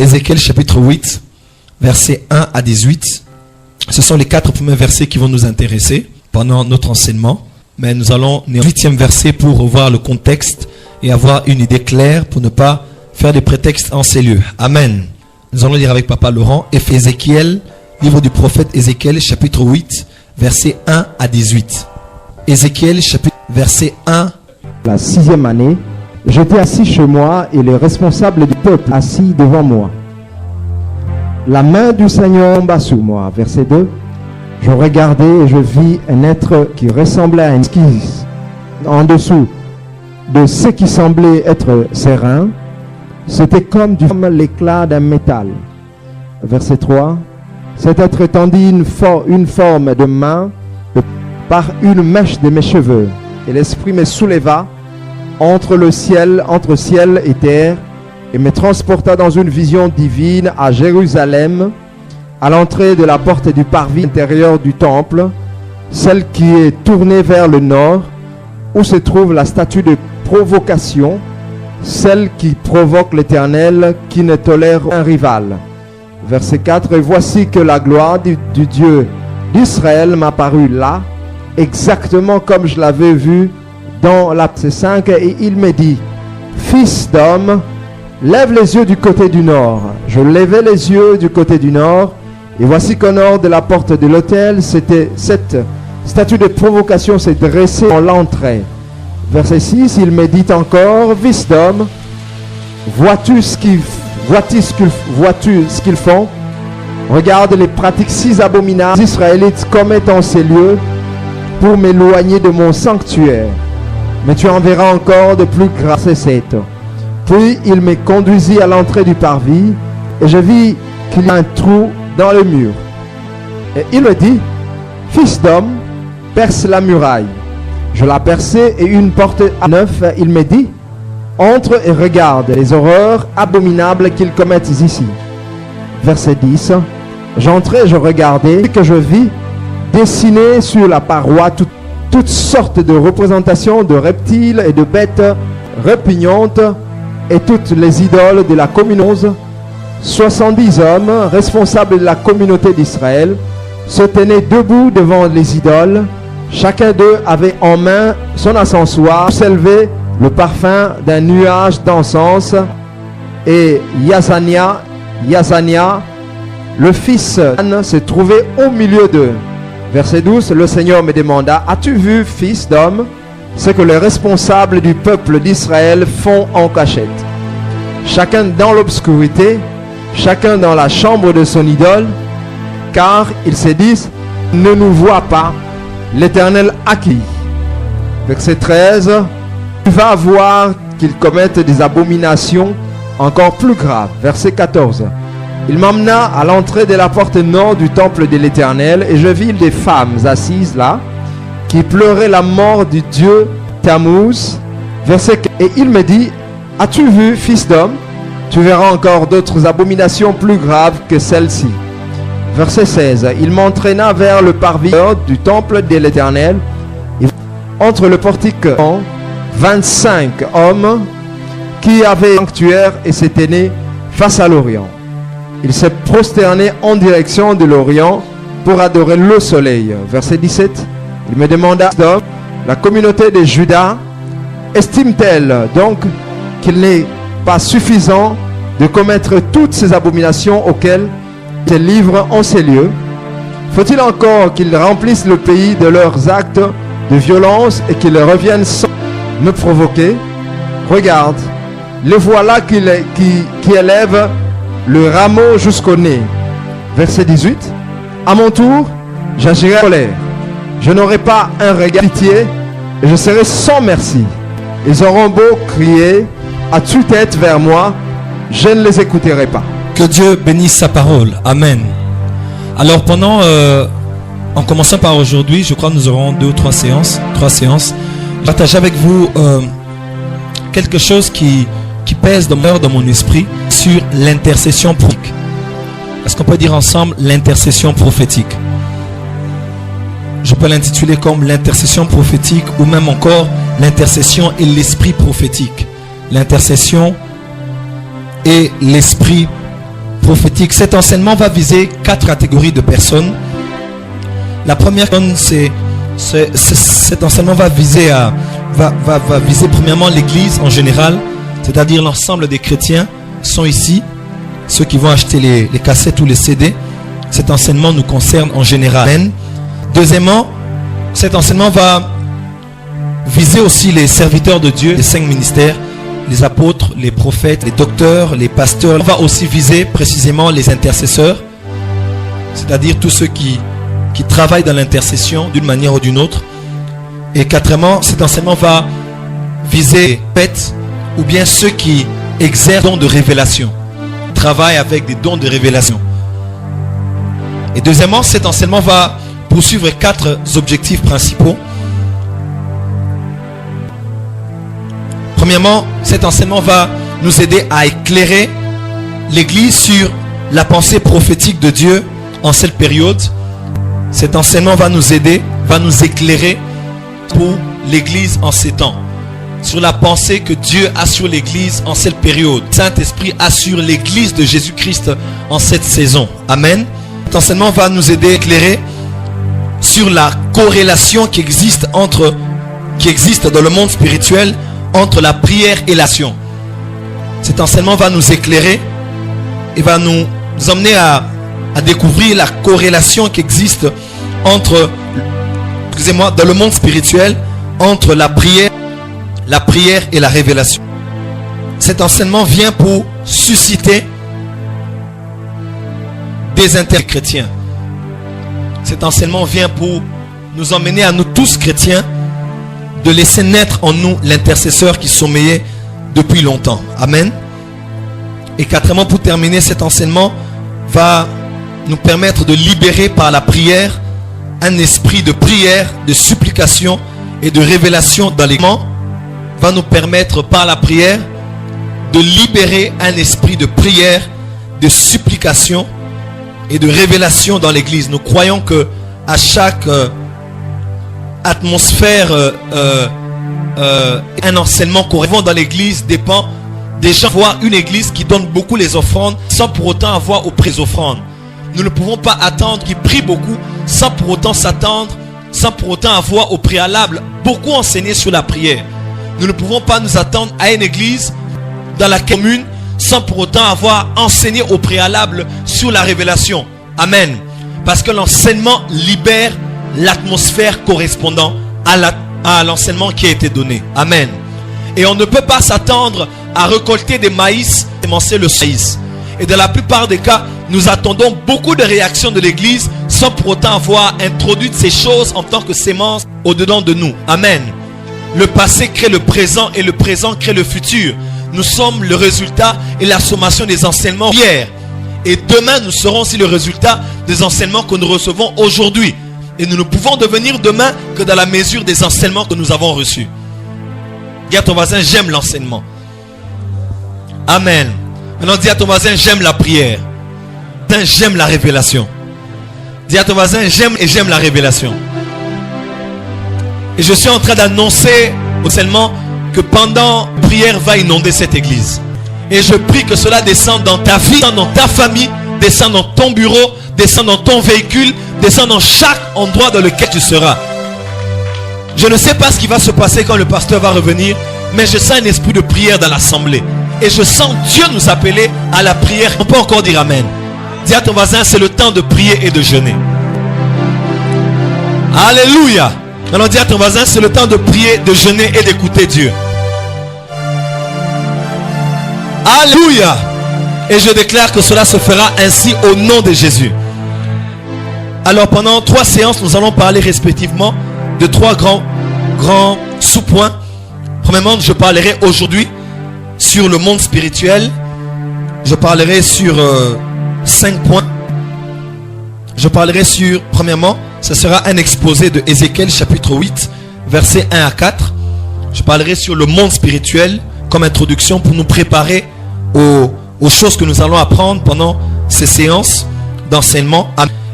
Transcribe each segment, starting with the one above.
Ézéchiel chapitre 8, versets 1 à 18. Ce sont les 4 premiers versets qui vont nous intéresser pendant notre enseignement. Mais nous allons lire le 8e verset pour revoir le contexte et avoir une idée claire pour ne pas faire des prétextes en ces lieux. Amen. Nous allons lire avec Papa Laurent Ézéchiel, livre du prophète Ézéchiel chapitre 8, versets 1 à 18. Ézéchiel chapitre verset 1. La 6e année, j'étais assis chez moi et les responsables du peuple assis devant moi. La main du Seigneur tomba sur moi. Verset 2. Je regardais et je vis un être qui ressemblait à un esquisse en dessous de ce qui semblait être ses reins. C'était comme l'éclat d'un métal. Verset 3. Cet être tendit une forme de main par une mèche de mes cheveux. Et l'Esprit me souleva entre ciel et terre, et me transporta dans une vision divine à Jérusalem, à l'entrée de la porte du parvis intérieur du temple, celle qui est tournée vers le nord, où se trouve la statue de provocation, celle qui provoque l'Éternel, qui ne tolère un rival. Verset 4. Et voici que la gloire du Dieu d'Israël m'apparut là, exactement comme je l'avais vu dans l'Acte 5, et il me dit: Fils d'homme, lève les yeux du côté du nord. Je levai les yeux du côté du nord, et voici qu'au nord de la porte de l'autel, cette statue de provocation s'est dressée en l'entrée. Verset 6, il me dit encore: Fils d'homme, vois-tu ce qu'ils font? Regarde les pratiques si abominables les Israélites commettent en ces lieux pour m'éloigner de mon sanctuaire. Mais tu en verras encore de plus graves. Verset 7. Puis il me conduisit à l'entrée du parvis, et je vis qu'il y a un trou dans le mur. Et il me dit: Fils d'homme, perce la muraille. Je la perçai, et une porte à 9. Il me dit: Entre et regarde les horreurs abominables qu'ils commettent ici. Verset 10. J'entrai, je regardais, et que je vis dessinées sur la paroi toutes sortes de représentations de reptiles et de bêtes répugnantes, et toutes les idoles de la communauté. 70 hommes responsables de la communauté d'Israël se tenaient debout devant les idoles. Chacun d'eux avait en main son ascensoir, s'élevait le parfum d'un nuage d'encens. Et Yazania, le fils d'An, se trouvait au milieu d'eux. Verset 12, le Seigneur me demanda: As-tu vu, fils d'homme, ce que les responsables du peuple d'Israël font en cachette? Chacun dans l'obscurité, chacun dans la chambre de son idole, car ils se disent: Ne nous voit pas, l'Éternel a qui? Verset 13, tu vas voir qu'ils commettent des abominations encore plus graves. Verset 14, il m'emmena à l'entrée de la porte nord du temple de l'Éternel, et je vis des femmes assises là, qui pleuraient la mort du dieu Tammuz. Verset 15, et il me dit: As-tu vu, fils d'homme? Tu verras encore d'autres abominations plus graves que celles-ci. Verset 16, il m'entraîna vers le parvis du temple de l'Éternel. Entre le portique, 25 hommes qui avaient un sanctuaire et se tenaient face à l'Orient. Ils se prosternaient en direction de l'Orient pour adorer le soleil. Verset 17, il me demanda: la communauté de Juda estime-t-elle donc qu'il n'est pas suffisant de commettre toutes ces abominations auxquelles ils se livrent en ces lieux? Faut-il encore qu'ils remplissent le pays de leurs actes de violence et qu'ils reviennent sans me provoquer? Regarde, le voilà qui élève le rameau jusqu'au nez. Verset 18, à mon tour, j'agirai en colère. Je n'aurai pas un regard de pitié, et je serai sans merci. Ils auront beau crier à tue-tête vers moi, je ne les écouterai pas. Que Dieu bénisse sa parole. Amen. Alors en commençant par aujourd'hui, je crois que nous aurons 2 ou 3 séances. Je partage avec vous quelque chose qui pèse dans mon esprit sur l'intercession prophétique. Est-ce qu'on peut dire ensemble l'intercession prophétique? Je peux l'intituler comme l'intercession prophétique, ou même encore l'intercession et l'esprit prophétique. L'intercession et l'esprit prophétique. Cet enseignement va viser 4 catégories de personnes. La première, cet enseignement va viser premièrement l'Église en général, c'est-à-dire l'ensemble des chrétiens sont ici, ceux qui vont acheter les cassettes ou les CD. Cet enseignement nous concerne en général. Amen. Deuxièmement, cet enseignement va viser aussi les serviteurs de Dieu, les 5 ministères, les apôtres, les prophètes, les docteurs, les pasteurs. On va aussi viser précisément les intercesseurs, c'est-à-dire tous ceux qui travaillent dans l'intercession d'une manière ou d'une autre. Et quatrièmement, cet enseignement va viser les prophètes ou bien ceux qui exercent des dons de révélation, travaillent avec des dons de révélation. Et deuxièmement, cet enseignement va poursuivre 4 objectifs principaux. Premièrement, cet enseignement va nous aider à éclairer l'Église sur la pensée prophétique de Dieu en cette période. Cet enseignement va nous aider, va nous éclairer pour l'Église en ces temps, sur la pensée que Dieu a sur l'Église en cette période. Saint-Esprit a sur l'Église de Jésus-Christ en cette saison. Amen. Cet enseignement va nous aider à éclairer sur la corrélation qui existe dans le monde spirituel entre la prière et l'action. Cet enseignement va nous éclairer et va nous emmener à découvrir la corrélation qui existe dans le monde spirituel entre la prière et la révélation. Cet enseignement vient pour susciter des intérêts chrétiens. Cet enseignement vient pour nous emmener à nous tous chrétiens de laisser naître en nous l'intercesseur qui sommeillait depuis longtemps. Amen. Et quatrièmement, pour terminer, cet enseignement va nous permettre de libérer par la prière un esprit de prière, de supplication et de révélation dans les moments. Va nous permettre par la prière de libérer un esprit de prière, de supplication et de révélation dans l'église. Nous croyons que à chaque atmosphère, un enseignement qu'on dans l'église dépend des gens. Voir une église qui donne beaucoup les offrandes sans pour autant avoir auprès des offrandes. Nous ne pouvons pas attendre qu'ils prient beaucoup sans pour autant s'attendre, sans pour autant avoir au préalable beaucoup enseigné sur la prière. Nous ne pouvons pas nous attendre à une église dans la commune sans pour autant avoir enseigné au préalable sur la révélation. Amen. Parce que l'enseignement libère l'atmosphère correspondant à l'enseignement qui a été donné. Amen. Et on ne peut pas s'attendre à récolter des maïs, semencer le maïs. Et dans la plupart des cas, nous attendons beaucoup de réactions de l'église sans pour autant avoir introduit ces choses en tant que sémence au-dedans de nous. Amen. Le passé crée le présent et le présent crée le futur. Nous sommes le résultat et la sommation des enseignements hier. Et demain, nous serons aussi le résultat des enseignements que nous recevons aujourd'hui. Et nous ne pouvons devenir demain que dans la mesure des enseignements que nous avons reçus. Dis à ton voisin, j'aime l'enseignement. Amen. Maintenant, dis à ton voisin, j'aime la prière. J'aime la révélation. Dis à ton voisin, j'aime la révélation. Et je suis en train d'annoncer seulement que pendant la prière va inonder cette église. Et je prie que cela descende dans ta vie, descende dans ta famille, descende dans ton bureau, descende dans ton véhicule, descende dans chaque endroit dans lequel tu seras. Je ne sais pas ce qui va se passer quand le pasteur va revenir, mais je sens un esprit de prière dans l'assemblée. Et je sens Dieu nous appeler à la prière. On peut encore dire amen. Dis à ton voisin, c'est le temps de prier et de jeûner. Alléluia. Alors dis à ton voisin, c'est le temps de prier, de jeûner et d'écouter Dieu. Alléluia. Et je déclare que cela se fera ainsi au nom de Jésus. Alors pendant 3 séances, nous allons parler respectivement de 3 grands sous-points. Premièrement, je parlerai aujourd'hui sur le monde spirituel. Je parlerai sur 5 points. Je parlerai sur, premièrement, ce sera un exposé de Ézéchiel chapitre 8, versets 1 à 4. Je parlerai sur le monde spirituel comme introduction pour nous préparer aux choses que nous allons apprendre pendant ces séances d'enseignement.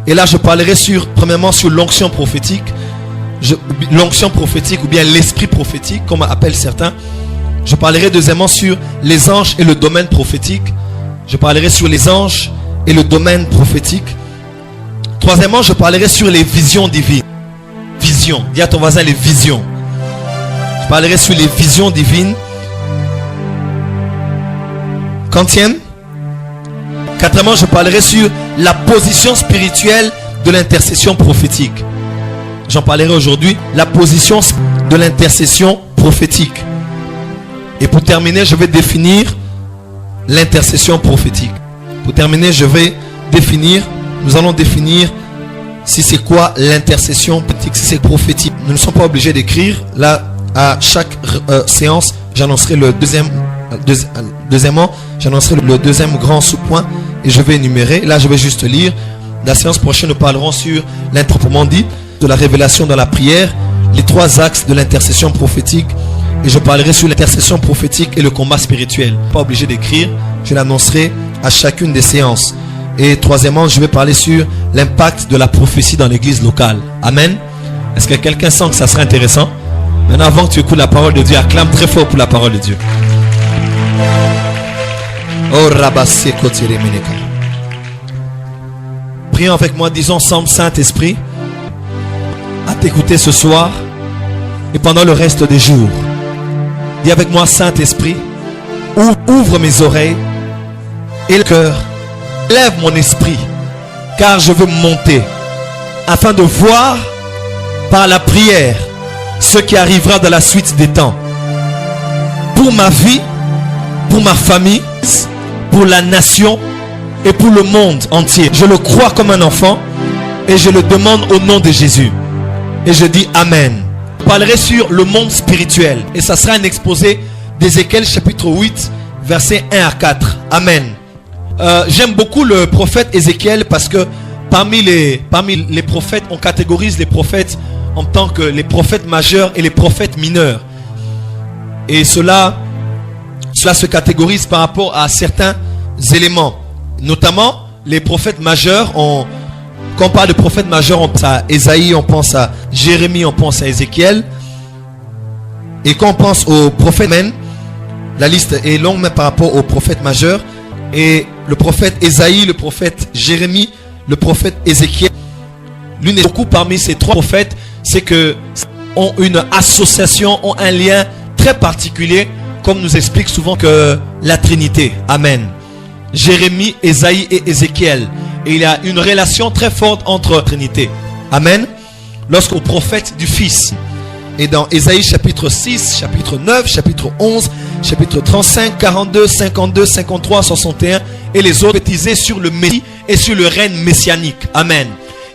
Et là, je parlerai premièrement sur l'onction prophétique. L'onction prophétique ou bien l'esprit prophétique, comme appellent certains. Je parlerai deuxièmement sur les anges et le domaine prophétique. Je parlerai sur les anges et le domaine prophétique. Troisièmement, je parlerai sur les visions divines. Visions. Dis à ton voisin les visions. Je parlerai sur les visions divines. Quatrièmement, je parlerai sur la position spirituelle de l'intercession prophétique. J'en parlerai aujourd'hui. La position de l'intercession prophétique. Et pour terminer, je vais définir l'intercession prophétique. Pour terminer, nous allons définir si c'est quoi l'intercession prophétique, si c'est prophétique. Nous ne sommes pas obligés d'écrire. Là, à chaque séance, j'annoncerai le deuxièmement, j'annoncerai le deuxième grand sous-point et je vais énumérer. Là, je vais juste lire. La séance prochaine, nous parlerons sur l'interprétation dit, de la révélation dans la prière, les 3 axes de l'intercession prophétique. Et je parlerai sur l'intercession prophétique et le combat spirituel. Pas obligé d'écrire, je l'annoncerai à chacune des séances. Et troisièmement, je vais parler sur l'impact de la prophétie dans l'église locale. Amen. Est-ce que quelqu'un sent que ça serait intéressant? Maintenant, avant que tu écoutes la parole de Dieu, acclame très fort pour la parole de Dieu. Oh, Rabassé Kotiré Meneka. Prions avec moi, disons ensemble, Saint-Esprit, à t'écouter ce soir et pendant le reste des jours. Dis avec moi, Saint-Esprit, ouvre mes oreilles et le cœur. Lève mon esprit, car je veux monter, afin de voir par la prière ce qui arrivera dans la suite des temps. Pour ma vie, pour ma famille, pour la nation et pour le monde entier. Je le crois comme un enfant et je le demande au nom de Jésus. Et je dis Amen. Je parlerai sur le monde spirituel et ça sera un exposé d'Ézéchiel chapitre 8, versets 1 à 4. Amen. J'aime beaucoup le prophète Ézéchiel parce que parmi les prophètes, on catégorise les prophètes en tant que les prophètes majeurs et les prophètes mineurs. Et cela se catégorise par rapport à certains éléments. Notamment, les prophètes majeurs, quand on parle de prophètes majeurs, on pense à Ésaïe, on pense à Jérémie, on pense à Ézéchiel. Et quand on pense aux prophètes, la liste est longue même par rapport aux prophètes majeurs. Et le prophète Ésaïe, le prophète Jérémie, le prophète Ézéchiel, l'une et beaucoup parmi ces 3 prophètes, c'est que ont une association, ont un lien très particulier, comme nous explique souvent que la Trinité. Amen. Jérémie, Ésaïe et Ézéchiel. Et il y a une relation très forte entre la Trinité. Amen. Lorsqu'au prophète du Fils. Et dans Ésaïe chapitre 6, chapitre 9, chapitre 11, chapitre 35, 42, 52, 53, 61 et les autres prophétisés sur le Messie et sur le règne messianique. Amen.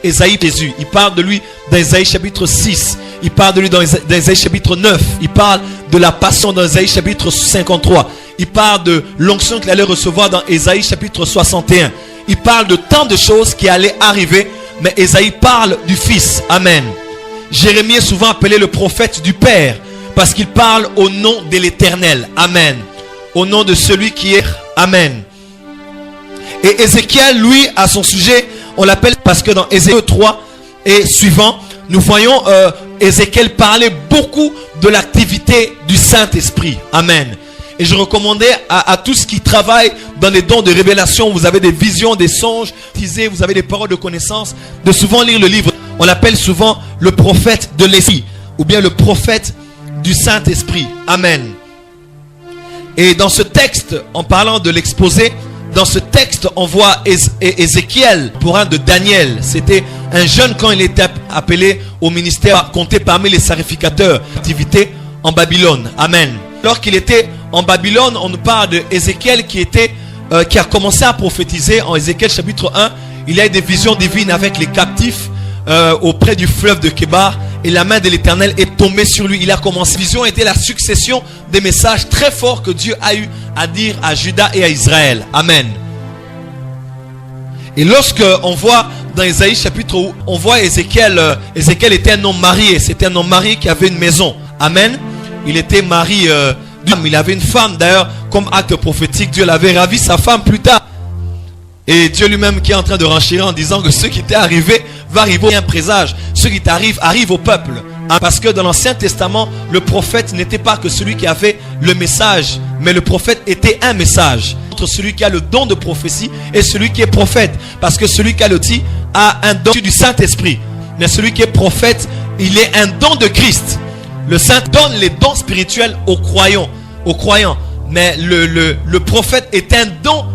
Ésaïe, Jésus, il parle de lui dans Ésaïe chapitre 6. Il parle de lui dans Ésaïe chapitre 9. Il parle de la passion dans Ésaïe chapitre 53. Il parle de l'onction qu'il allait recevoir dans Ésaïe chapitre 61. Il parle de tant de choses qui allaient arriver. Mais Ésaïe parle du Fils. Amen. Jérémie est souvent appelé le prophète du Père parce qu'il parle au nom de l'Éternel. Amen. Au nom de celui qui est. Amen. Et Ézéchiel, lui, à son sujet, on l'appelle parce que dans Ézéchiel 3 et suivant, nous voyons Ézéchiel parler beaucoup de l'activité du Saint-Esprit. Amen. Et je recommandais à tous qui travaillent dans les dons de révélation, vous avez des visions, des songes, vous avez des paroles de connaissance, de souvent lire le livre. On l'appelle souvent le prophète de l'Esprit ou bien le prophète du Saint-Esprit. Amen. Et dans ce texte, en parlant de l'exposé, dans ce texte, on voit Ézéchiel, pour un de Daniel. C'était un jeune quand il était appelé au ministère, compté parmi les sacrificateurs, activité en Babylone. Amen. Alors qu'il était en Babylone, on nous parle de Ézéchiel qui a commencé à prophétiser en Ézéchiel chapitre 1. Il a eu des visions divines avec les captifs auprès du fleuve de Kébar. Et la main de l'Éternel est tombée sur lui. Il a commencé. La vision était la succession des messages très forts que Dieu a eu à dire à Juda et à Israël. Amen. Et lorsque on voit dans Ésaïe chapitre où on voit Ézéchiel était un homme marié. C'était un homme marié qui avait une maison. Amen. Il était mari il avait une femme. D'ailleurs, comme acte prophétique, Dieu l'avait ravi sa femme plus tard. Et Dieu lui-même qui est en train de renchérir en disant que ce qui t'est arrivé va arriver, un présage. Ce qui t'arrive arrive au peuple. Parce que dans l'Ancien Testament, le prophète n'était pas que celui qui avait le message, mais le prophète était un message. Entre celui qui a le don de prophétie et celui qui est prophète. Parce que celui qui a le don a un don du Saint-Esprit. Mais celui qui est prophète, il est un don de Christ. Le Saint donne les dons spirituels aux croyants. Mais le prophète est un don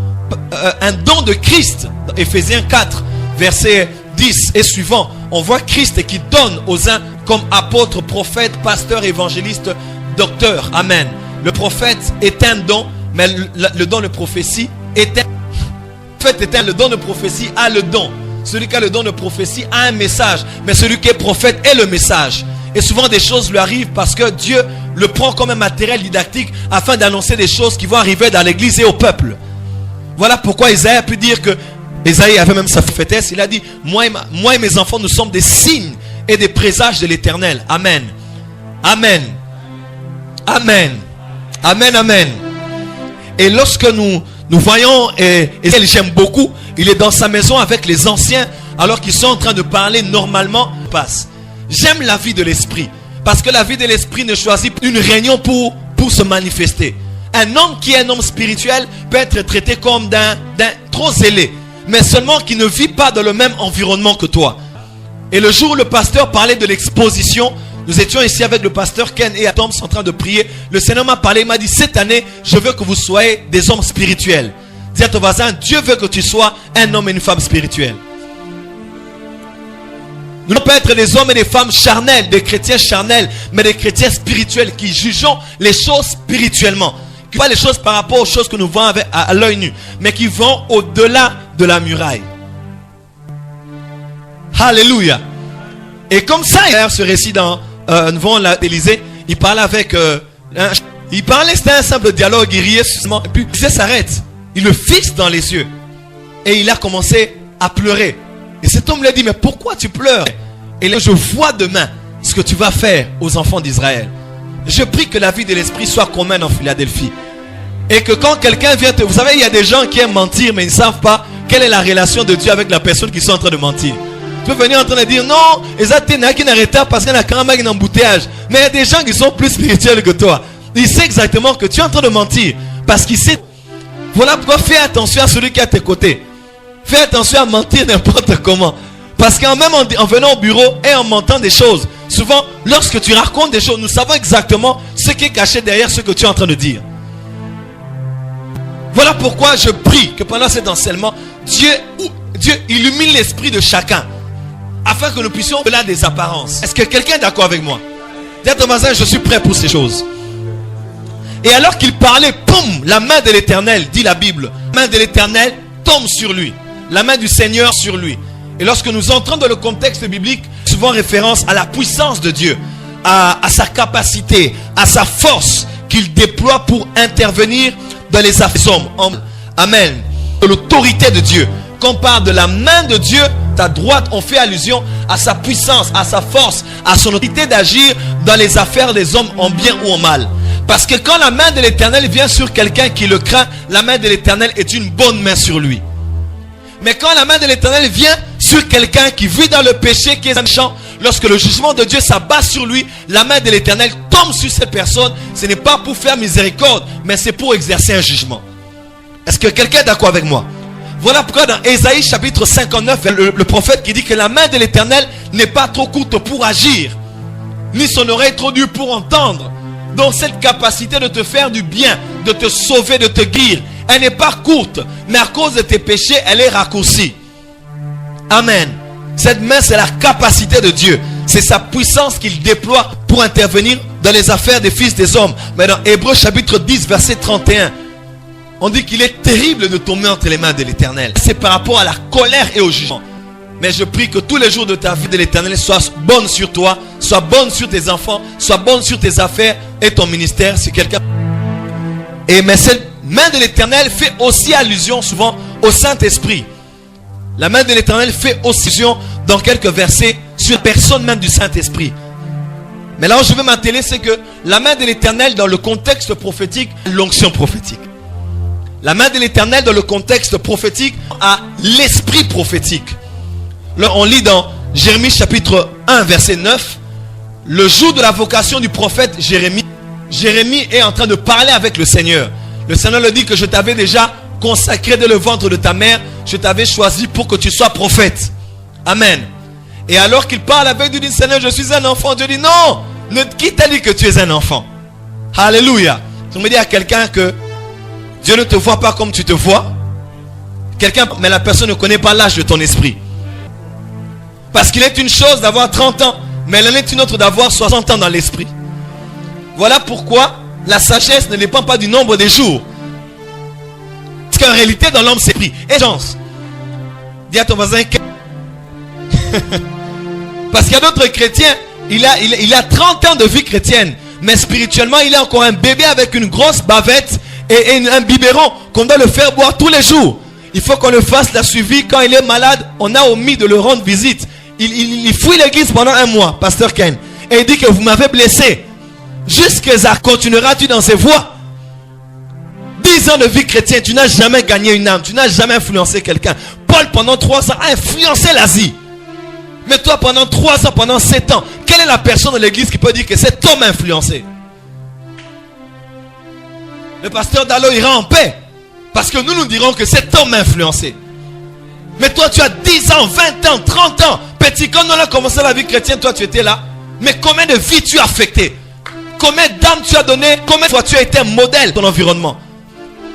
de Christ. Dans Éphésiens 4, verset 10 et suivant, on voit Christ qui donne aux uns comme apôtres, prophètes, pasteurs, évangélistes, docteurs. Amen. Le prophète est un don, mais le don de prophétie est un... Le prophète le don de prophétie a le don. Celui qui a le don de prophétie a un message, mais celui qui est prophète est le message. Et souvent des choses lui arrivent parce que Dieu le prend comme un matériel didactique afin d'annoncer des choses qui vont arriver dans l'église et au peuple. Voilà pourquoi Isaïe a pu dire que Isaïe avait même sa prophétesse. Il a dit, moi et mes enfants, nous sommes des signes et des présages de l'Éternel. Amen. Amen. Amen. Amen. Amen. Et lorsque nous voyons, et j'aime beaucoup, il est dans sa maison avec les anciens, alors qu'ils sont en train de parler normalement, passe. J'aime la vie de l'esprit, parce que la vie de l'esprit ne choisit une réunion pour se manifester. Un homme qui est un homme spirituel peut être traité comme d'un trop zélé, mais seulement qui ne vit pas dans le même environnement que toi. Et le jour où le pasteur parlait de l'exposition, nous étions ici avec le pasteur Ken et Tom en train de prier. Le Seigneur m'a parlé, il m'a dit, cette année, je veux que vous soyez des hommes spirituels. Dis à ton voisin, Dieu veut que tu sois un homme et une femme spirituels. Nous ne pouvons pas être des hommes et des femmes charnels, des chrétiens charnels, mais des chrétiens spirituels qui jugeons les choses spirituellement. Qui ne pas les choses par rapport aux choses que nous voyons à l'œil nu, mais qui vont au-delà de la muraille. Alléluia. Et comme ça, il y a ce récit dans devant l'Élysée, il parlait avec c'était un simple dialogue, il riait seulement, et puis il s'arrête, il le fixe dans les yeux et il a commencé à pleurer. Et cet homme lui a dit, mais pourquoi tu pleures? Et là, je vois demain ce que tu vas faire aux enfants d'Israël. Je prie que la vie de l'esprit soit commune en Philadelphie. Et que quand quelqu'un vient vous savez, il y a des gens qui aiment mentir, mais ils ne savent pas quelle est la relation de Dieu avec la personne qui sont en train de mentir. Tu peux venir en train de dire, non, ils qui n'arrêtent pas parce qu'il y a quand même un embouteillage. Mais il y a des gens qui sont plus spirituels que toi. Il sait exactement que tu es en train de mentir. Parce qu'il sait. Voilà pourquoi fais attention à celui qui est à tes côtés. Fais attention à mentir n'importe comment. Parce qu'en même en venant au bureau et en mentant des choses, souvent, lorsque tu racontes des choses, nous savons exactement ce qui est caché derrière ce que tu es en train de dire. Voilà pourquoi je prie que pendant cet enseignement, Dieu illumine l'esprit de chacun, afin que nous puissions au-delà des apparences. Est-ce que quelqu'un est d'accord avec moi? Dis à ton voisin, je suis prêt pour ces choses. Et alors qu'il parlait, poum, la main de l'Éternel, dit la Bible, la main de l'Éternel tombe sur lui. La main du Seigneur sur lui. Et lorsque nous entrons dans le contexte biblique, souvent référence à la puissance de Dieu, à sa capacité, à sa force qu'il déploie pour intervenir dans les affaires des hommes. Amen. De l'autorité de Dieu. Quand on parle de la main de Dieu, ta droite, on fait allusion à sa puissance, à sa force, à son autorité d'agir dans les affaires des hommes en bien ou en mal. Parce que quand la main de l'Éternel vient sur quelqu'un qui le craint, la main de l'Éternel est une bonne main sur lui. Mais quand la main de l'Éternel vient sur quelqu'un qui vit dans le péché, qui est méchant, lorsque le jugement de Dieu s'abat sur lui, la main de l'Éternel tombe sur cette personne. Ce n'est pas pour faire miséricorde, mais c'est pour exercer un jugement. Est-ce que quelqu'un est d'accord avec moi? Voilà pourquoi dans Ésaïe chapitre 59, le prophète qui dit que la main de l'Éternel n'est pas trop courte pour agir, ni son oreille trop dure pour entendre. Donc cette capacité de te faire du bien, de te sauver, de te guérir, elle n'est pas courte, mais à cause de tes péchés, elle est raccourcie. Amen. Cette main, c'est la capacité de Dieu. C'est sa puissance qu'il déploie pour intervenir dans les affaires des fils des hommes. Mais dans Hébreux chapitre 10, verset 31, on dit qu'il est terrible de tomber entre les mains de l'Éternel. C'est par rapport à la colère et au jugement. Mais je prie que tous les jours de ta vie de l'Éternel soient bonnes sur toi, soient bonnes sur tes enfants, soient bonnes sur tes affaires et ton ministère. Si quelqu'un... Mais cette main de l'Éternel fait aussi allusion souvent au Saint-Esprit. La main de l'Éternel fait aussi allusion dans quelques versets sur la personne même du Saint-Esprit. Mais là où je veux m'atteler, c'est que la main de l'Éternel dans le contexte prophétique, l'onction prophétique. La main de l'Éternel dans le contexte prophétique a l'esprit prophétique. Là, on lit dans Jérémie chapitre 1 verset 9. le jour de la vocation du prophète Jérémie, Jérémie est en train de parler avec le Seigneur. Le Seigneur lui dit que je t'avais déjà consacré dès le ventre de ta mère. Je t'avais choisi pour que tu sois prophète. Amen. Et alors qu'il parle avec Dieu, il dit, Seigneur, je suis un enfant. Dieu dit, non, qui t'a dit que tu es un enfant? Alléluia. Tu me dis à quelqu'un que Dieu ne te voit pas comme tu te vois. Mais la personne ne connaît pas l'âge de ton esprit. Parce qu'il est une chose d'avoir 30 ans, mais il en est une autre d'avoir 60 ans dans l'esprit. Voilà pourquoi la sagesse ne dépend pas du nombre des jours. Parce qu'en réalité, dans l'homme, c'est pris. Et chance. Dis à ton voisin. Parce qu'il y a d'autres chrétiens, il a 30 ans de vie chrétienne, mais spirituellement, il est encore un bébé avec une grosse bavette et un biberon qu'on doit le faire boire tous les jours. Il faut qu'on le fasse la suivi. Quand il est malade, on a omis de le rendre visite. Il fouille l'église pendant un mois, pasteur Ken. Et il dit que vous m'avez blessé. Jusqu'à ça, continueras-tu dans ces voies? 10 ans de vie chrétienne, tu n'as jamais gagné une âme. Tu n'as jamais influencé quelqu'un. Paul, pendant 3 ans, a influencé l'Asie. Mais toi, pendant 3 ans, pendant 7 ans, quelle est la personne de l'église qui peut dire que cet homme a influencé? Le pasteur Dalo ira en paix. Parce que nous dirons que cet homme a influencé. Mais toi, tu as 10 ans, 20 ans, 30 ans. Petit, quand on a commencé la vie chrétienne, toi, tu étais là. Mais combien de vies tu as affectées? Combien d'âmes tu as donné? Combien de fois tu as été un modèle de ton environnement?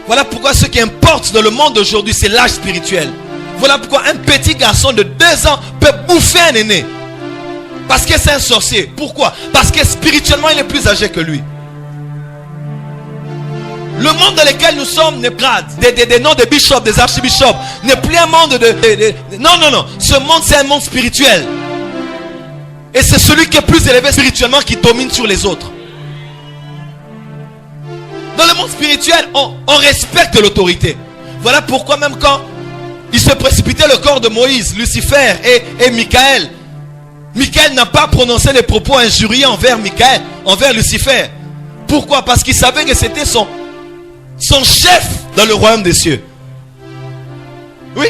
Voilà pourquoi ce qui importe dans le monde d'aujourd'hui, c'est l'âge spirituel. Voilà pourquoi un petit garçon de 2 ans peut bouffer un aîné. Parce que c'est un sorcier. Pourquoi? Parce que spirituellement, il est plus âgé que lui. Le monde dans lequel nous sommes n'est pas des noms de bishops, des archibishops. N'est plus un monde non. Ce monde, c'est un monde spirituel. Et c'est celui qui est plus élevé spirituellement qui domine sur les autres. Dans le monde spirituel, on respecte l'autorité. Voilà pourquoi même quand il se précipitait le corps de Moïse, Lucifer et Michael, Michael n'a pas prononcé les propos injurieux envers Lucifer. Pourquoi? Parce qu'il savait que c'était son chef dans le royaume des cieux. Oui.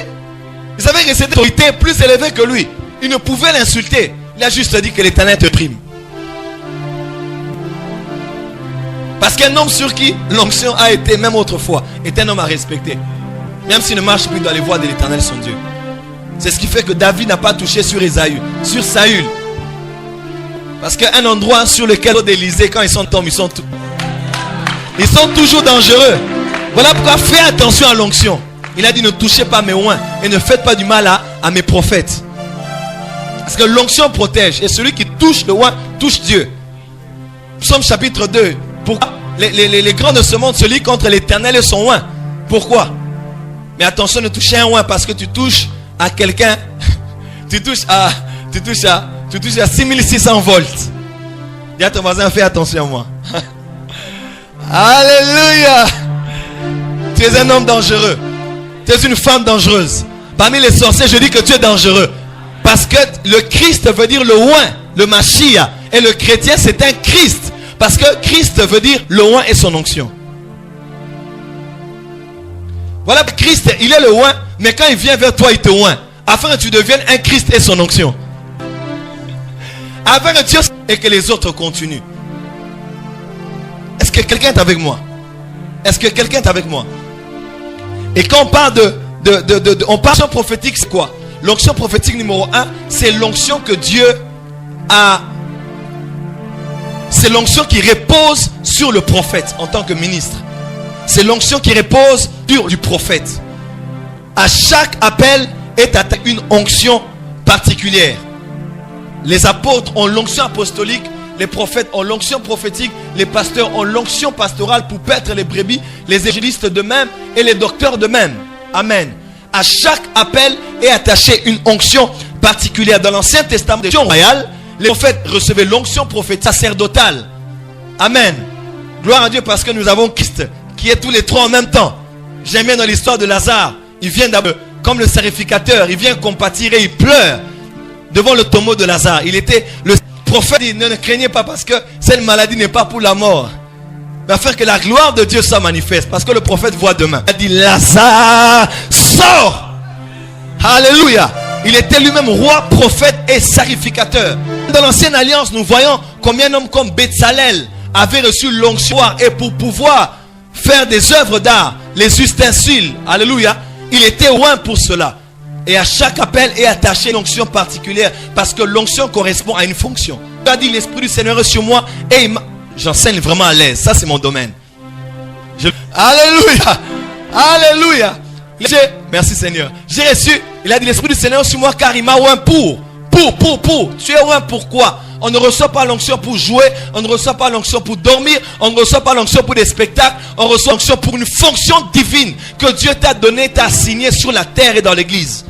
Il savait que cette autorité plus élevée que lui. Il ne pouvait l'insulter. Il a juste dit que l'Éternel te prime. Parce qu'un homme sur qui l'onction a été, même autrefois, est un homme à respecter. Même s'il ne marche plus dans les voies de l'Éternel, son Dieu. C'est ce qui fait que David n'a pas touché sur Ésaü, sur Saül. Parce qu'un endroit sur lequel d'Élysée, quand ils sont tombés, ils sont toujours dangereux. Voilà pourquoi fais attention à l'onction. Il a dit, ne touchez pas mes oins et ne faites pas du mal à mes prophètes. Parce que l'onction protège. Et celui qui touche le oint touche Dieu. Psaume chapitre 2. Pourquoi les grands de ce monde se lient contre l'Éternel et son oint? Pourquoi? Mais attention, ne touchez un oint, parce que tu touches à quelqu'un. tu touches à 6600 volts. Dis à ton voisin, fais attention à moi. Alléluia. Tu es un homme dangereux. Tu es une femme dangereuse. Parmi les sorciers, je dis que tu es dangereux. Parce que le Christ veut dire le oint, le Mashiach. Et le chrétien, c'est un Christ. Parce que Christ veut dire le oint et son onction. Voilà, Christ, il est le oint. Mais quand il vient vers toi, il te oint. Afin que tu deviennes un Christ et son onction. Afin que Dieu et que les autres continuent. Est-ce que quelqu'un est avec moi? Est-ce que quelqu'un est avec moi? Et quand on parle on parle d'onction prophétique, c'est quoi? L'onction prophétique numéro 1, c'est l'onction que Dieu a. C'est l'onction qui repose sur le prophète en tant que ministre. C'est l'onction qui repose sur du prophète. À chaque appel est attaché une onction particulière. Les apôtres ont l'onction apostolique. Les prophètes ont l'onction prophétique. Les pasteurs ont l'onction pastorale pour paître les brebis. Les évangélistes de même et les docteurs de même. Amen. À chaque appel est attachée une onction particulière. Dans l'Ancien Testament de l'onction royale, les prophètes recevaient l'onction prophétique sacerdotale. Amen. Gloire à Dieu, parce que nous avons Christ qui est tous les trois en même temps. J'aime bien dans l'histoire de Lazare. Il vient d'abord comme le sacrificateur. Il vient compatir et il pleure devant le tombeau de Lazare. Il était le prophète dit, ne craignez pas, parce que cette maladie n'est pas pour la mort, mais afin que la gloire de Dieu soit manifeste. Parce que le prophète voit demain. Il a dit, Lazare, sors. Alléluia. Il était lui-même roi, prophète et sacrificateur. Dans l'ancienne alliance, nous voyons combien d'hommes comme Betsalel avaient reçu l'onction et pour pouvoir faire des œuvres d'art, les ustensiles, alléluia, il était loin pour cela. Et à chaque appel est attachée une onction particulière parce que l'onction correspond à une fonction. Tu as dit l'Esprit du Seigneur est sur moi et j'enseigne vraiment à l'aise. Ça c'est mon domaine. Alléluia. Alléluia. Merci Seigneur. J'ai reçu, il a dit l'Esprit du Seigneur est sur moi car il m'a oint pour. Tu es oint pourquoi? On ne reçoit pas l'onction pour jouer, on ne reçoit pas l'onction pour dormir, on ne reçoit pas l'onction pour des spectacles, on reçoit l'onction pour une fonction divine que Dieu t'a donnée, t'a assignée sur la terre et dans l'église.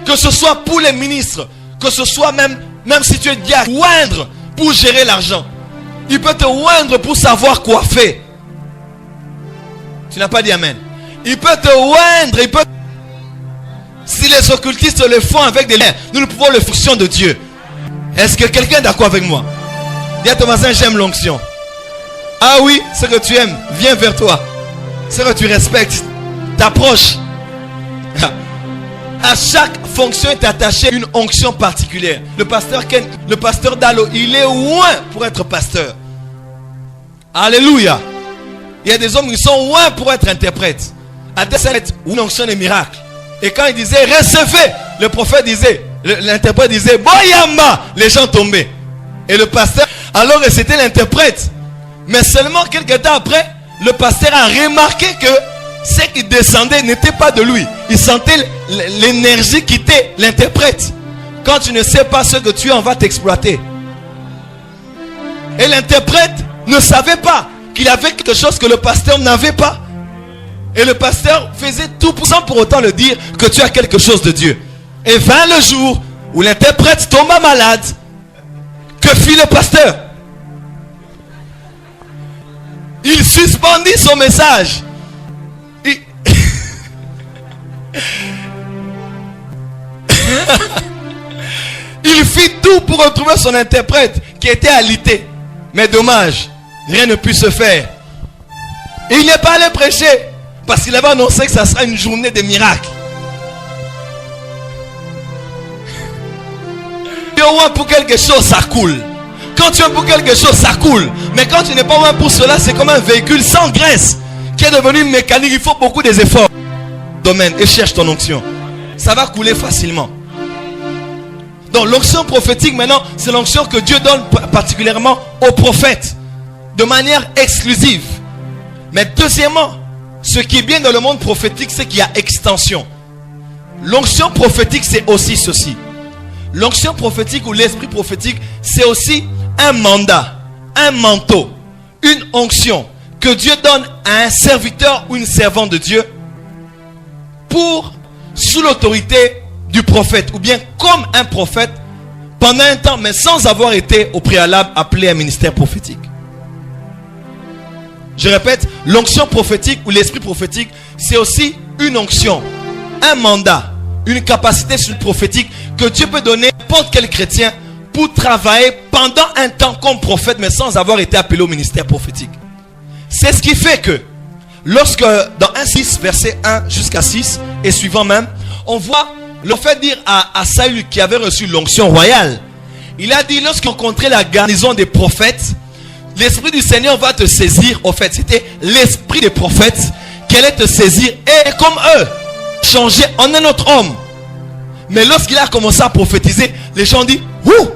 Que ce soit pour les ministres, que ce soit même si tu es diacre, oindre pour gérer l'argent. Il peut te oindre pour savoir quoi faire. Tu n'as pas dit amen. Il peut te oindre, si les occultistes le font avec des liens, nous pouvons le fonction de Dieu. Est-ce que quelqu'un est d'accord avec moi? Dis à ton voisin, j'aime l'onction. Ah oui, ce que tu aimes, viens vers toi. Ce que tu respectes, t'approches. À chaque fonction est attachée une onction particulière. Le pasteur Dalo, il est loin pour être pasteur. Alléluia. Il y a des hommes qui sont loin pour être interprètes. À une onction des miracles. Et quand il disait recevez, le prophète disait, l'interprète disait Boyamba, les gens tombaient. Et le pasteur, alors c'était l'interprète. Mais seulement quelques temps après, le pasteur a remarqué que ce qui descendait n'était pas de lui. Il sentait l'énergie quitter l'interprète. Quand tu ne sais pas ce que tu es, on va t'exploiter. Et l'interprète ne savait pas qu'il avait quelque chose que le pasteur n'avait pas. Et le pasteur faisait tout sans pour autant le dire que tu as quelque chose de Dieu. Et vint le jour où l'interprète tomba malade. Que fit le pasteur? Il suspendit son message. Il fit tout pour retrouver son interprète qui était alité. Mais dommage, rien ne put se faire. Et il n'est pas allé prêcher parce qu'il avait annoncé que ça sera une journée de miracles. Tu es loin pour quelque chose, ça coule. Quand tu es pour quelque chose, ça coule. Mais quand tu n'es pas loin pour cela, c'est comme un véhicule sans graisse qui est devenu mécanique. Il faut beaucoup d'efforts. Domaine et cherche ton onction. Ça va couler facilement. Donc l'onction prophétique maintenant, c'est l'onction que Dieu donne particulièrement aux prophètes de manière exclusive. Mais deuxièmement, ce qui est bien dans le monde prophétique, c'est qu'il y a extension. L'onction prophétique, c'est aussi ceci. L'onction prophétique ou l'esprit prophétique, c'est aussi un mandat, un manteau, une onction que Dieu donne à un serviteur ou une servante de Dieu pour, sous l'autorité du prophète, ou bien comme un prophète, pendant un temps, mais sans avoir été au préalable appelé à un ministère prophétique. Je répète, l'onction prophétique ou l'esprit prophétique, c'est aussi une onction, un mandat, une capacité prophétique que Dieu peut donner à n'importe quel chrétien pour travailler pendant un temps comme prophète, mais sans avoir été appelé au ministère prophétique. C'est ce qui fait que, lorsque dans 1,6, verset 1 jusqu'à 6 et suivant même, on voit le fait dire à Saül qui avait reçu l'onction royale, il a dit, lorsqu'il rencontrait la garnison des prophètes, l'Esprit du Seigneur va te saisir. Au fait, c'était l'esprit des prophètes qui allait te saisir et comme eux, changer en un autre homme. Mais lorsqu'il a commencé à prophétiser, les gens disent, ouh,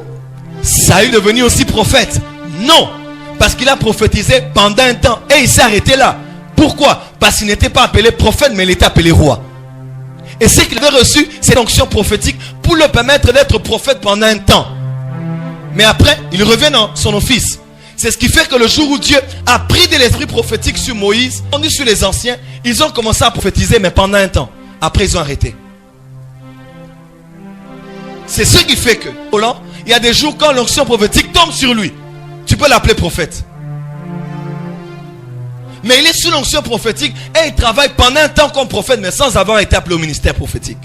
Saül est devenu aussi prophète. Non, parce qu'il a prophétisé pendant un temps et il s'est arrêté là. Pourquoi? Parce qu'il n'était pas appelé prophète, mais il était appelé roi. Et c'est qu'il avait reçu cette onction prophétique pour le permettre d'être prophète pendant un temps. Mais après, il revient dans son office. C'est ce qui fait que le jour où Dieu a pris de l'esprit prophétique sur Moïse, sur les anciens, ils ont commencé à prophétiser, mais pendant un temps. Après, ils ont arrêté. C'est ce qui fait que, il y a des jours quand l'onction prophétique tombe sur lui, tu peux l'appeler prophète. Mais il est sous l'onction prophétique et il travaille pendant un temps comme prophète, mais sans avoir été appelé au ministère prophétique.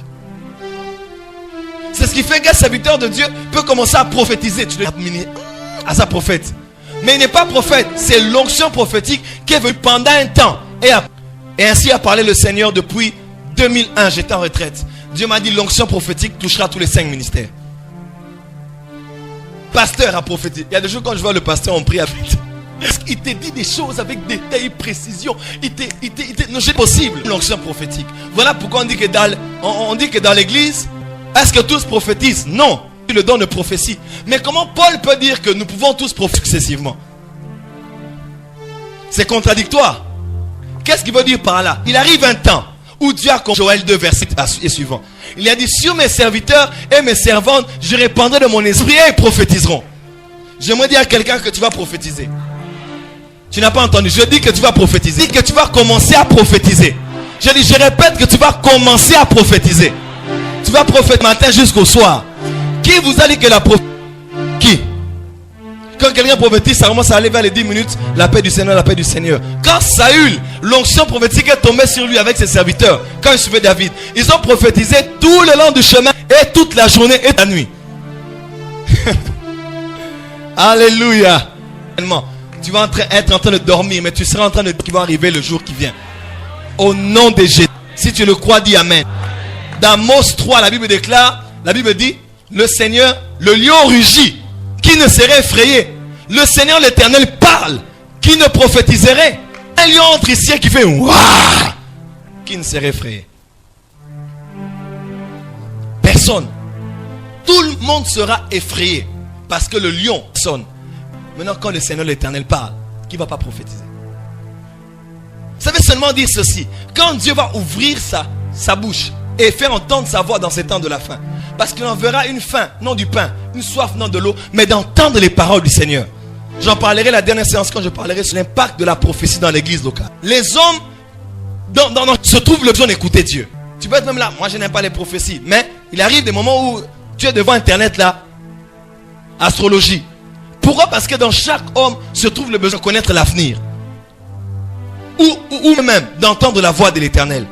C'est ce qui fait qu'un serviteur de Dieu peut commencer à prophétiser. Tu dois à sa prophète. Mais il n'est pas prophète. C'est l'onction prophétique qui est venue pendant un temps. Et ainsi a parlé le Seigneur depuis 2001. J'étais en retraite. Dieu m'a dit l'onction prophétique touchera tous les 5 ministères. Pasteur a prophétisé. Il y a des jours quand je vois le pasteur, on prie avec. Il te dit des choses avec détail et précision. Non, c'est possible. L'onction prophétique. Voilà pourquoi on dit que dans l'église, est-ce que tous prophétisent? Non. Le don de prophétie. Mais comment Paul peut dire que nous pouvons tous prophétiser successivement? C'est contradictoire. Qu'est-ce qu'il veut dire par là? Il arrive un temps où Dieu a comme Joël 2 verset et suivant. Il a dit sur mes serviteurs et mes servantes, je répandrai de mon esprit et ils prophétiseront. J'aimerais dire à quelqu'un que tu vas prophétiser. Tu n'as pas entendu. Je dis que tu vas prophétiser. Je dis que tu vas commencer à prophétiser. Je répète que tu vas commencer à prophétiser. Tu vas prophétiser matin jusqu'au soir. Qui vous a dit que la prophétie? Qui? Quand quelqu'un prophétise, ça commence à aller vers les 10 minutes. La paix du Seigneur, la paix du Seigneur. Quand Saül, l'onction prophétique est tombée sur lui avec ses serviteurs, quand il suivait David, ils ont prophétisé tout le long du chemin et toute la journée et la nuit. Alléluia. Tu vas être en train de dormir, mais tu seras en train de dire qu'il va arriver le jour qui vient. Au nom de Jésus. Si tu le crois, dis Amen. Dans Amos 3, la Bible déclare, la Bible dit, le Seigneur, le lion rugit, qui ne serait effrayé. Le Seigneur l'Éternel parle, qui ne prophétiserait. Un lion entre ici qui fait waouh, qui ne serait effrayé. Personne. Tout le monde sera effrayé parce que le lion sonne. Maintenant, quand le Seigneur l'Éternel parle, qui ne va pas prophétiser? Ça veut seulement dire ceci. Quand Dieu va ouvrir sa bouche et faire entendre sa voix dans ces temps de la fin, parce qu'il en verra une faim, non du pain, une soif, non de l'eau, mais d'entendre les paroles du Seigneur. J'en parlerai la dernière séance quand je parlerai sur l'impact de la prophétie dans l'église locale. Les hommes se trouvent le besoin d'écouter Dieu. Tu peux être même là, moi je n'aime pas les prophéties, mais il arrive des moments où tu es devant internet là, astrologie. Pourquoi? Parce que dans chaque homme se trouve le besoin de connaître l'avenir. Ou même d'entendre la voix de l'Éternel.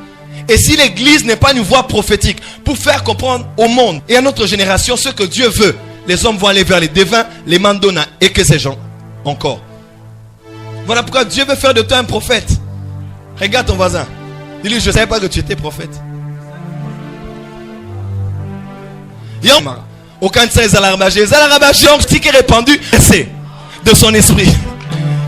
Et si l'église n'est pas une voix prophétique pour faire comprendre au monde et à notre génération ce que Dieu veut, les hommes vont aller vers les devins, les mandona et que ces gens encore. Voilà pourquoi Dieu veut faire de toi un prophète. Regarde ton voisin. Dis-lui, je ne savais pas que tu étais prophète. Aucun de ces alarmagés. Les alarmagés ont qui est répandu de son esprit.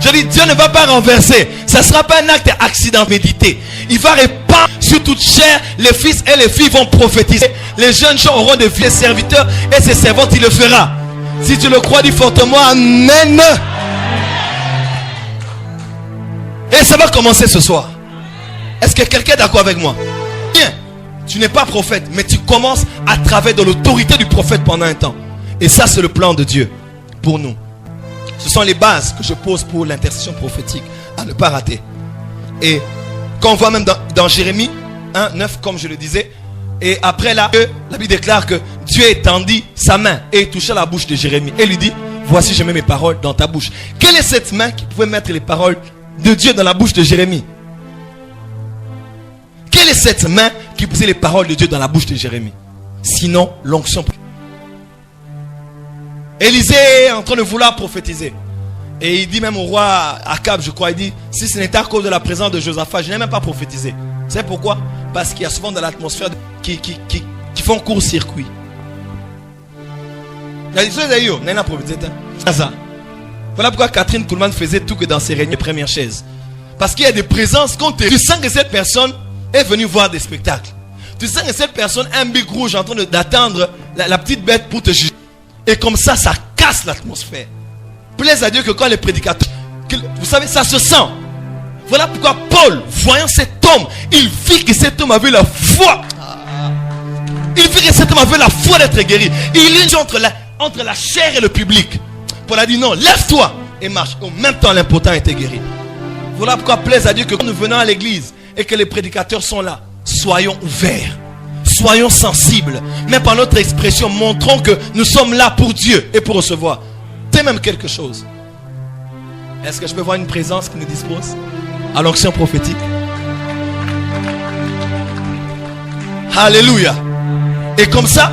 Je dis, Dieu ne va pas renverser. Ça ne sera pas un acte accident médité. Il va répandre sur toute chair. Les fils et les filles vont prophétiser. Les jeunes gens auront des vieux serviteurs et ses servantes, il le fera. Si tu le crois, dis fortement Amen. Et ça va commencer ce soir. Est-ce que quelqu'un est d'accord avec moi? Bien. Tu n'es pas prophète, mais tu commences à travers de l'autorité du prophète pendant un temps. Et ça, c'est le plan de Dieu pour nous. Ce sont les bases que je pose pour l'intercession prophétique à ne pas rater. Et quand on voit même dans Jérémie 1, 9, comme je le disais, et après là, la Bible déclare que Dieu étendit sa main et toucha la bouche de Jérémie et lui dit, voici je mets mes paroles dans ta bouche. Quelle est cette main qui pouvait mettre les paroles de Dieu dans la bouche de Jérémie? Quelle est cette main qui poussait les paroles de Dieu dans la bouche de Jérémie? Sinon l'onction. Élisée est en train de vouloir prophétiser. Et il dit même au roi Akab, je crois, il dit, si ce n'était à cause de la présence de Josaphat, je n'ai même pas prophétisé. C'est pourquoi? Parce qu'il y a souvent dans l'atmosphère qui font court-circuit. Voilà pourquoi Catherine Kuhlman faisait tout que dans ses réunions de première chaise. Parce qu'il y a des présences qu'on te... Tu sens que cette personne est venue voir des spectacles. Tu sens que cette personne a un bic rouge en train d'attendre la petite bête pour te juger. Et comme ça, ça casse l'atmosphère. Plaise à Dieu que quand les prédicateurs, vous savez, ça se sent. Voilà pourquoi Paul, voyant cet homme, il vit que cet homme avait la foi. Il vit que cet homme avait la foi d'être guéri. Il est entre la chair et le public. Paul a dit non, lève-toi et marche. Au même temps, l'impotent était guéri. Voilà pourquoi plaise à Dieu que quand nous venons à l'église et que les prédicateurs sont là, soyons ouverts. Soyons sensibles. Mais par notre expression, montrons que nous sommes là pour Dieu et pour recevoir. C'est même quelque chose. Est-ce que je peux voir une présence qui nous dispose à l'onction prophétique? Alléluia. Et comme ça,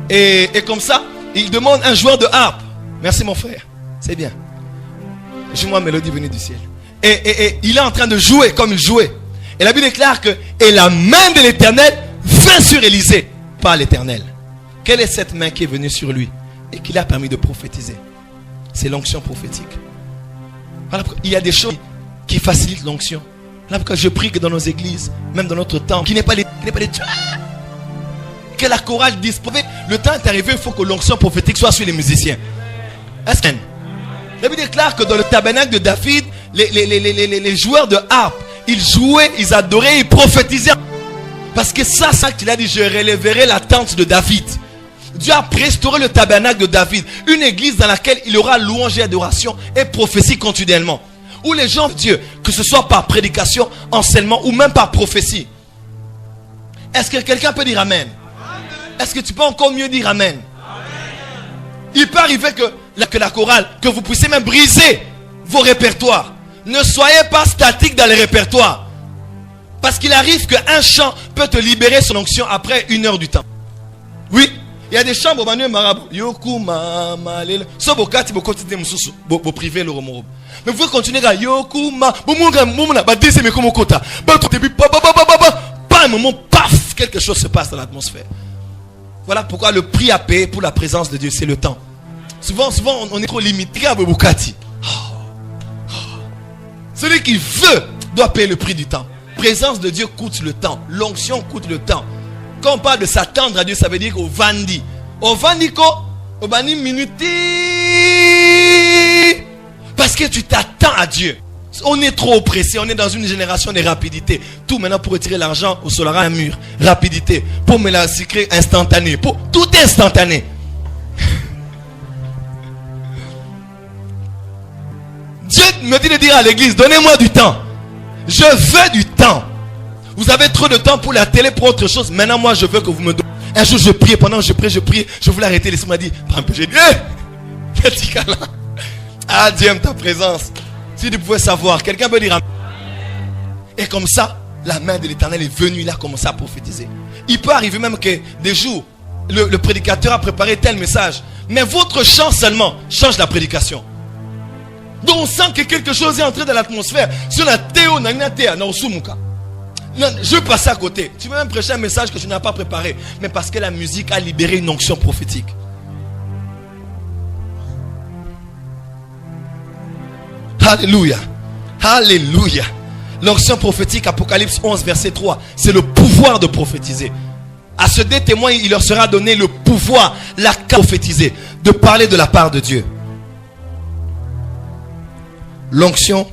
il demande un joueur de harpe. Merci mon frère. C'est bien. Joue-moi une mélodie venue du ciel. Et il est en train de jouer comme il jouait. Et la Bible déclare que et la main de l'Éternel vint vint sur Élisée par l'Éternel. Quelle est cette main qui est venue sur lui et qui l'a permis de prophétiser? C'est l'onction prophétique. Voilà pourquoi il y a des choses qui facilitent l'onction. Voilà pourquoi je prie que dans nos églises, même dans notre temps, qu'il n'y ait pas les que la chorale dispose. Le temps est arrivé, il faut que l'onction prophétique soit sur les musiciens. Est-ce que la Bible déclare que dans le tabernacle de David, les joueurs de harpe, ils jouaient, ils adoraient, ils prophétisaient. Parce que ça qu'il a dit, je relèverai la tente de David. Dieu a restauré le tabernacle de David, une église dans laquelle il y aura louange et adoration et prophétie continuellement. Où les gens de Dieu, que ce soit par prédication, enseignement ou même par prophétie. Est-ce que quelqu'un peut dire Amen? Est-ce que tu peux encore mieux dire Amen? Il peut arriver que la chorale, que vous puissiez même briser vos répertoires. Ne soyez pas statique dans les répertoires. Parce qu'il arrive qu'un chant peut te libérer son onction après 1 heure du temps. Oui, il y a des chants, mais vous pouvez continuer à un moment, paf, quelque chose se passe dans l'atmosphère. Voilà pourquoi le prix à payer pour la présence de Dieu, c'est le temps. Souvent, on est trop limité à Bobukati. Celui qui veut doit payer le prix du temps. La présence de Dieu coûte le temps. L'onction coûte le temps. Quand on parle de s'attendre à Dieu, ça veut dire au vandi. Au vandiko, au bani minuti. Parce que tu t'attends à Dieu. On est trop oppressé. On est dans une génération de rapidité. Tout maintenant pour retirer l'argent, au solara un mur. Rapidité. Pour me la secret instantané. Tout est instantané. Dieu me dit de dire à l'église, donnez-moi du temps. Je veux du temps. Vous avez trop de temps pour la télé, pour autre chose. Maintenant, moi, je veux que vous me donniez. Un jour, je priais. Pendant que je priais. Je voulais arrêter. L'esprit m'a dit, prends un peu. J'ai dit, ah, Dieu aime ta présence. Si tu pouvais savoir, quelqu'un peut dire. Et comme ça, la main de l'Éternel est venue. Il a commencé à prophétiser. Il peut arriver même que des jours, le prédicateur a préparé tel message. Mais votre chant seulement change la prédication. Donc on sent que quelque chose est entré dans l'atmosphère. Sur la théo, je vais passer à côté. Tu veux même prêcher un message que tu n'as pas préparé. Mais parce que la musique a libéré une onction prophétique. Alléluia. Alléluia. L'onction prophétique, Apocalypse 11, verset 3. C'est le pouvoir de prophétiser. À ce deux témoins, il leur sera donné le pouvoir, la prophétiser, de parler de la part de Dieu. L'onction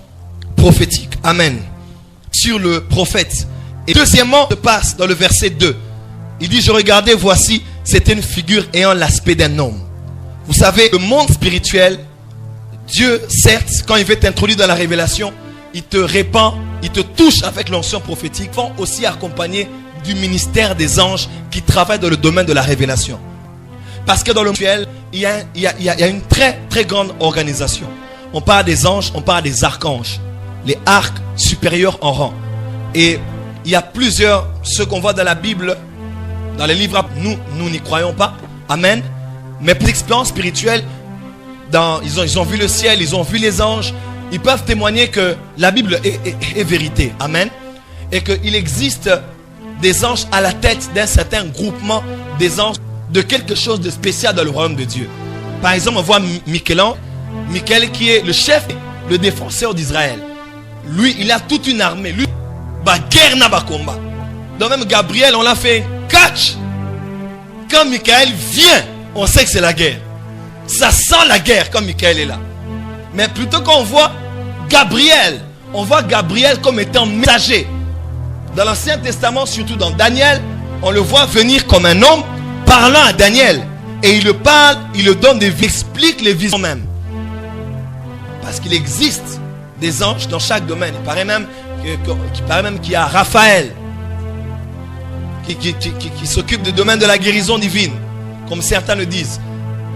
prophétique. Amen. Sur le prophète. Et deuxièmement, se passe dans le verset 2. Il dit, je regardais, voici, c'était une figure ayant l'aspect d'un homme. Vous savez, le monde spirituel, Dieu, certes, quand il veut t'introduire dans la révélation, il te répand, il te touche avec l'onction prophétique. Ils vont aussi accompagner du ministère des anges qui travaillent dans le domaine de la révélation. Parce que dans le spirituel, il y a une très très grande organisation. On parle des anges, on parle des archanges. Les arcs supérieurs en rang. Et il y a plusieurs, ceux qu'on voit dans la Bible, dans les livres, nous n'y croyons pas. Amen. Mais pour l'expérience spirituelle, ils ont vu le ciel, ils ont vu les anges. Ils peuvent témoigner que la Bible est vérité. Amen. Et qu'il existe des anges à la tête d'un certain groupement des anges de quelque chose de spécial dans le royaume de Dieu. Par exemple, on voit Michael qui est le chef, le défenseur d'Israël. Lui, il a toute une armée. Lui, guerre n'a pas combat. Donc même Gabriel, on l'a fait catch. Quand Michael vient, on sait que c'est la guerre. Ça sent la guerre quand Michael est là. Mais plutôt qu'on voit Gabriel, on voit Gabriel comme étant messager. Dans l'Ancien Testament, surtout dans Daniel, on le voit venir comme un homme parlant à Daniel. Et il le parle, il le donne des visions, il explique les visions même. Parce qu'il existe des anges dans chaque domaine. Il paraît même qu'il y a Raphaël qui s'occupe du domaine de la guérison divine, comme certains le disent.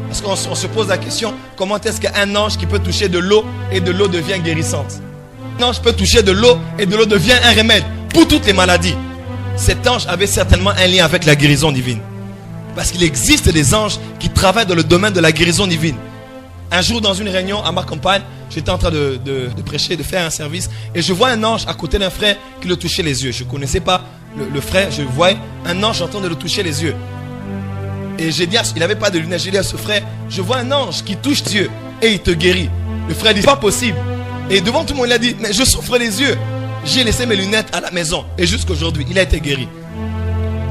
Parce qu'on se pose la question, comment est-ce qu'un ange qui peut toucher de l'eau et de l'eau devient guérissante? Un ange peut toucher de l'eau et de l'eau devient un remède pour toutes les maladies. Cet ange avait certainement un lien avec la guérison divine. Parce qu'il existe des anges qui travaillent dans le domaine de la guérison divine. Un jour dans une réunion à ma campagne, j'étais en train de prêcher, de faire un service. Et je vois un ange à côté d'un frère qui le touchait les yeux. Je ne connaissais pas le frère, je voyais un ange en train de le toucher les yeux. Et j'ai dit, il n'avait pas de lunettes, j'ai dit à ce frère, je vois un ange qui touche Dieu et il te guérit. Le frère dit, c'est pas possible. Et devant tout le monde, il a dit, mais je souffre les yeux. J'ai laissé mes lunettes à la maison. Et jusqu'aujourd'hui, il a été guéri.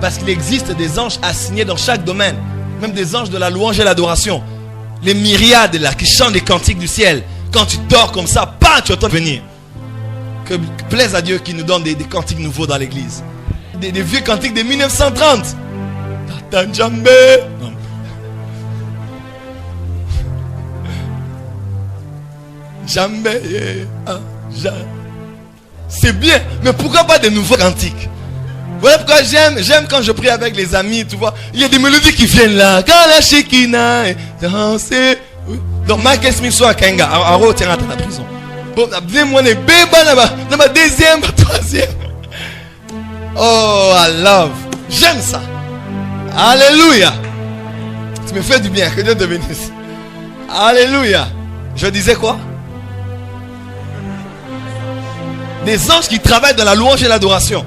Parce qu'il existe des anges assignés dans chaque domaine. Même des anges de la louange et l'adoration. Les myriades là qui chantent les cantiques du ciel. Quand tu dors comme ça, bam, tu entends venir. Que plaise à Dieu qui nous donne des cantiques nouveaux dans l'église. Des vieux cantiques de 1930. Tata Djambe. Djambe. C'est bien. Mais pourquoi pas de nouveaux cantiques? Voilà pourquoi j'aime quand je prie avec les amis, tu vois. Il y a des mélodies qui viennent là. Quand la Shekina est dansée. Donc Michael Smith soit à Kenga. À retirer dans la prison. Bon, moi les bébés là-bas. Dans ma deuxième, ma troisième. Oh, I love. J'aime ça. Alléluia. Tu me fais du bien. Que Dieu te bénisse. Alléluia. Je disais quoi? Des anges qui travaillent dans la louange et l'adoration.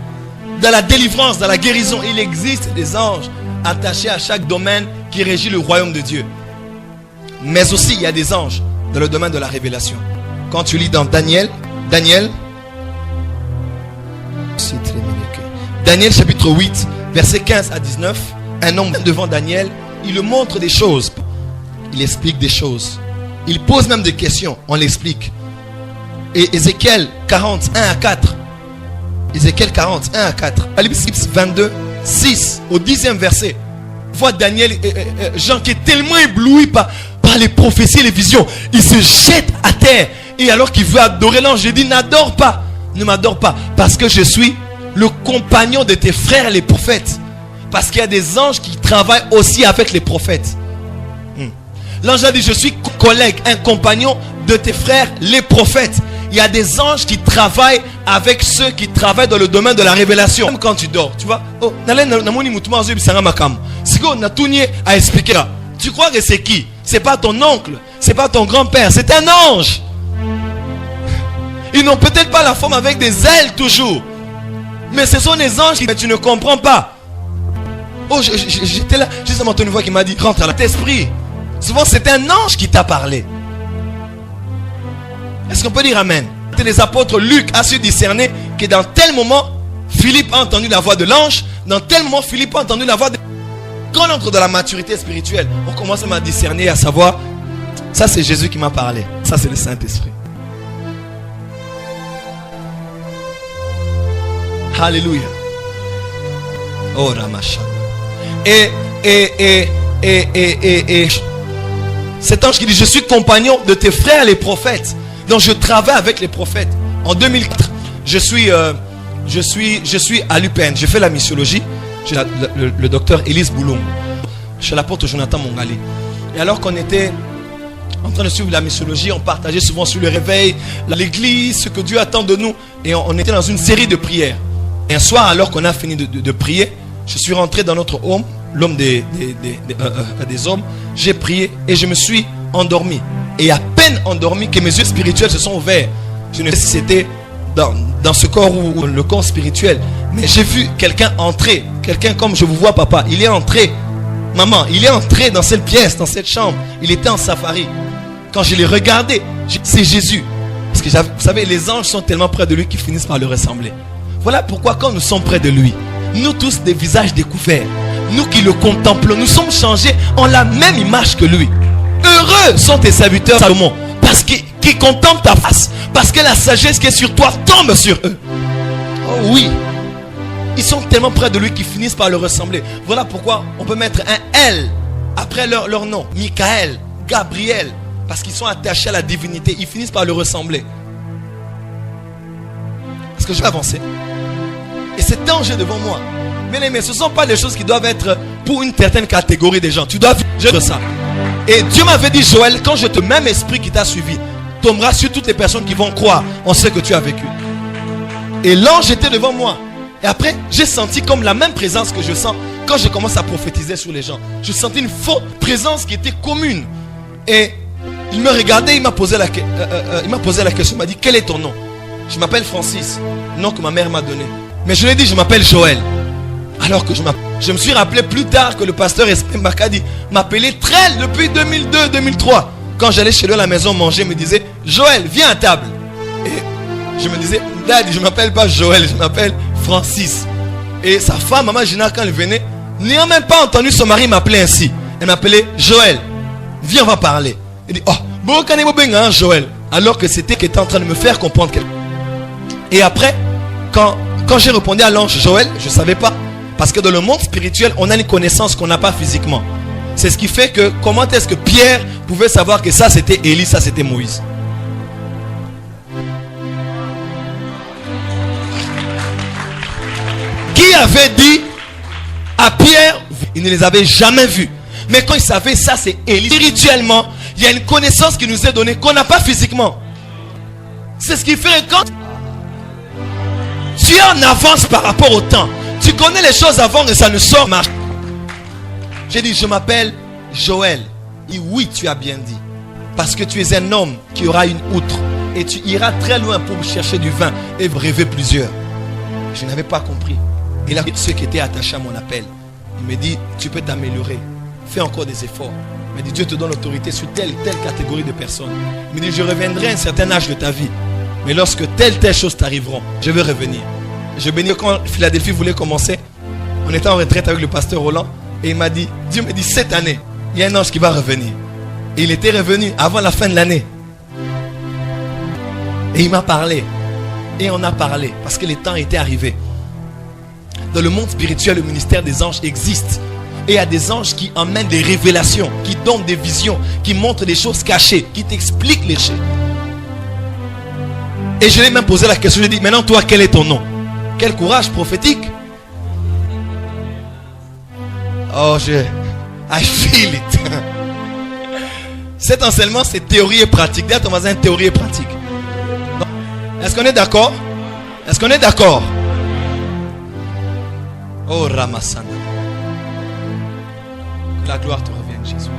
Dans la délivrance, dans la guérison. Il existe des anges attachés à chaque domaine qui régit le royaume de Dieu. Mais aussi il y a des anges dans le domaine de la révélation. Quand tu lis dans Daniel chapitre 8 verset 15 à 19, un homme devant Daniel, il lui montre des choses, il explique des choses, il pose même des questions, on l'explique. Et Ézéchiel 40, 1 à 4, Ézéchiel 40, 1 à 4, Apocalypse 22, 6 au 10e verset, voit Daniel, Jean qui est tellement ébloui par les prophéties et les visions, il se jette à terre. Et alors qu'il veut adorer l'ange, il dit, n'adore pas, ne m'adore pas, parce que je suis le compagnon de tes frères les prophètes. Parce qu'il y a des anges qui travaillent aussi avec les prophètes. L'ange a dit, je suis collègue, un compagnon de tes frères les prophètes. Il y a des anges qui travaillent avec ceux qui travaillent dans le domaine de la révélation. Même quand tu dors, tu vois. Oh, tu crois que c'est qui? C'est pas ton oncle, c'est pas ton grand-père, c'est un ange. Ils n'ont peut-être pas la forme avec des ailes toujours, mais ce sont des anges que tu ne comprends pas. Oh, j'étais là, juste à une voix qui m'a dit, rentre à l'esprit. Souvent c'est un ange qui t'a parlé. Est-ce qu'on peut dire amen? Les apôtres, Luc a su discerner que dans tel moment Philippe a entendu la voix de l'ange, dans tel moment Philippe a entendu la voix de... Quand on entre dans la maturité spirituelle, on commence à discerner, à savoir, ça c'est Jésus qui m'a parlé, ça c'est le Saint-Esprit. Alléluia. Oh Ramacha. Et cet ange qui dit, je suis compagnon de tes frères les prophètes. Donc je travaille avec les prophètes. En 2004, je suis à l'UPN. J'ai fait la missiologie. J'ai le docteur Élise Boulon. Chez l'apôtre Jonathan Mongali. Et alors qu'on était en train de suivre la missiologie, on partageait souvent sur le réveil, l'église, ce que Dieu attend de nous. Et on était dans une série de prières. Et un soir, alors qu'on a fini de prier, je suis rentré dans notre home, l'homme des hommes. J'ai prié et je me suis endormi. Et à peine endormi que mes yeux spirituels se sont ouverts. Je ne sais si c'était dans ce corps ou le corps spirituel, mais j'ai vu quelqu'un entrer. Quelqu'un comme je vous vois papa, il est entré. Maman, il est entré dans cette pièce, dans cette chambre. Il était en safari. Quand je l'ai regardé, c'est Jésus. Parce que vous savez, les anges sont tellement près de lui qu'ils finissent par le ressembler. Voilà pourquoi quand nous sommes près de lui, nous tous des visages découverts, nous qui le contemplons, nous sommes changés en la même image que lui. Heureux sont tes serviteurs, Salomon, parce qu'ils contemplent ta face, parce que la sagesse qui est sur toi tombe sur eux. Oh oui, ils sont tellement près de lui qu'ils finissent par le ressembler. Voilà pourquoi on peut mettre un L après leur nom, Michael, Gabriel, parce qu'ils sont attachés à la divinité, ils finissent par le ressembler. Est-ce que je vais avancer? Et cet ange est devant moi. Mais ce ne sont pas des choses qui doivent être pour une certaine catégorie de gens. Tu dois vivre ça. Et Dieu m'avait dit, Joël, quand je te même esprit qui t'a suivi tombera sur toutes les personnes qui vont croire en ce que tu as vécu. Et l'ange était devant moi. Et après, j'ai senti comme la même présence que je sens quand je commence à prophétiser sur les gens. Je sentais une forte présence qui était commune. Et il me regardait, il m'a posé la question, il m'a dit, quel est ton nom? Je m'appelle Francis, nom que ma mère m'a donné. Mais je lui ai dit, je m'appelle Joël. Alors que je me suis rappelé plus tard que le pasteur Esprit Makadi m'appelait Trell depuis 2002-2003. Quand j'allais chez lui à la maison manger, il me disait, Joël, viens à table. Et je me disais, Dad, je ne m'appelle pas Joël, je m'appelle Francis. Et sa femme, maman Gina, quand elle venait, n'ayant même pas entendu son mari m'appeler ainsi, elle m'appelait Joël. Viens, on va parler. Elle dit, oh, bon, Joël. Alors que c'était qu'elle était en train de me faire comprendre quelque chose. Et après, quand j'ai répondu à l'ange Joël, je ne savais pas. Parce que dans le monde spirituel, on a une connaissance qu'on n'a pas physiquement. C'est ce qui fait que, comment est-ce que Pierre pouvait savoir que ça c'était Élie, ça c'était Moïse? Qui avait dit à Pierre, il ne les avait jamais vus. Mais quand il savait ça c'est Élie, spirituellement, il y a une connaissance qui nous est donnée qu'on n'a pas physiquement. C'est ce qui fait que quand tu es en avance par rapport au temps, tu connais les choses avant et ça ne sort marche. J'ai dit, je m'appelle Joël. Et oui, tu as bien dit. Parce que tu es un homme qui aura une outre. Et tu iras très loin pour chercher du vin et rêver plusieurs. Je n'avais pas compris. Et là, ceux qui étaient attachés à mon appel, il me dit, tu peux t'améliorer. Fais encore des efforts. Il me dit, Dieu te donne l'autorité sur telle catégorie de personnes. Il me dit, je reviendrai à un certain âge de ta vie. Mais lorsque telle chose t'arriveront, je vais revenir. Je bénis quand Philadelphie voulait commencer. On était en retraite avec le pasteur Roland. Et il m'a dit, Dieu me dit, cette année, il y a un ange qui va revenir. Et il était revenu avant la fin de l'année. Et il m'a parlé. Et on a parlé. Parce que les temps étaient arrivés. Dans le monde spirituel, le ministère des anges existe. Et il y a des anges qui emmènent des révélations, qui donnent des visions, qui montrent des choses cachées, qui t'expliquent les choses. Et je lui ai même posé la question, je lui ai dit, maintenant toi, quel est ton nom? Quel courage prophétique. Oh, I feel it. Cet enseignement, c'est théorie et pratique. Dis à ton voisin, théorie et pratique. Est-ce qu'on est d'accord? Est-ce qu'on est d'accord? Oh, Ramassana. Que la gloire te revienne, Jésus.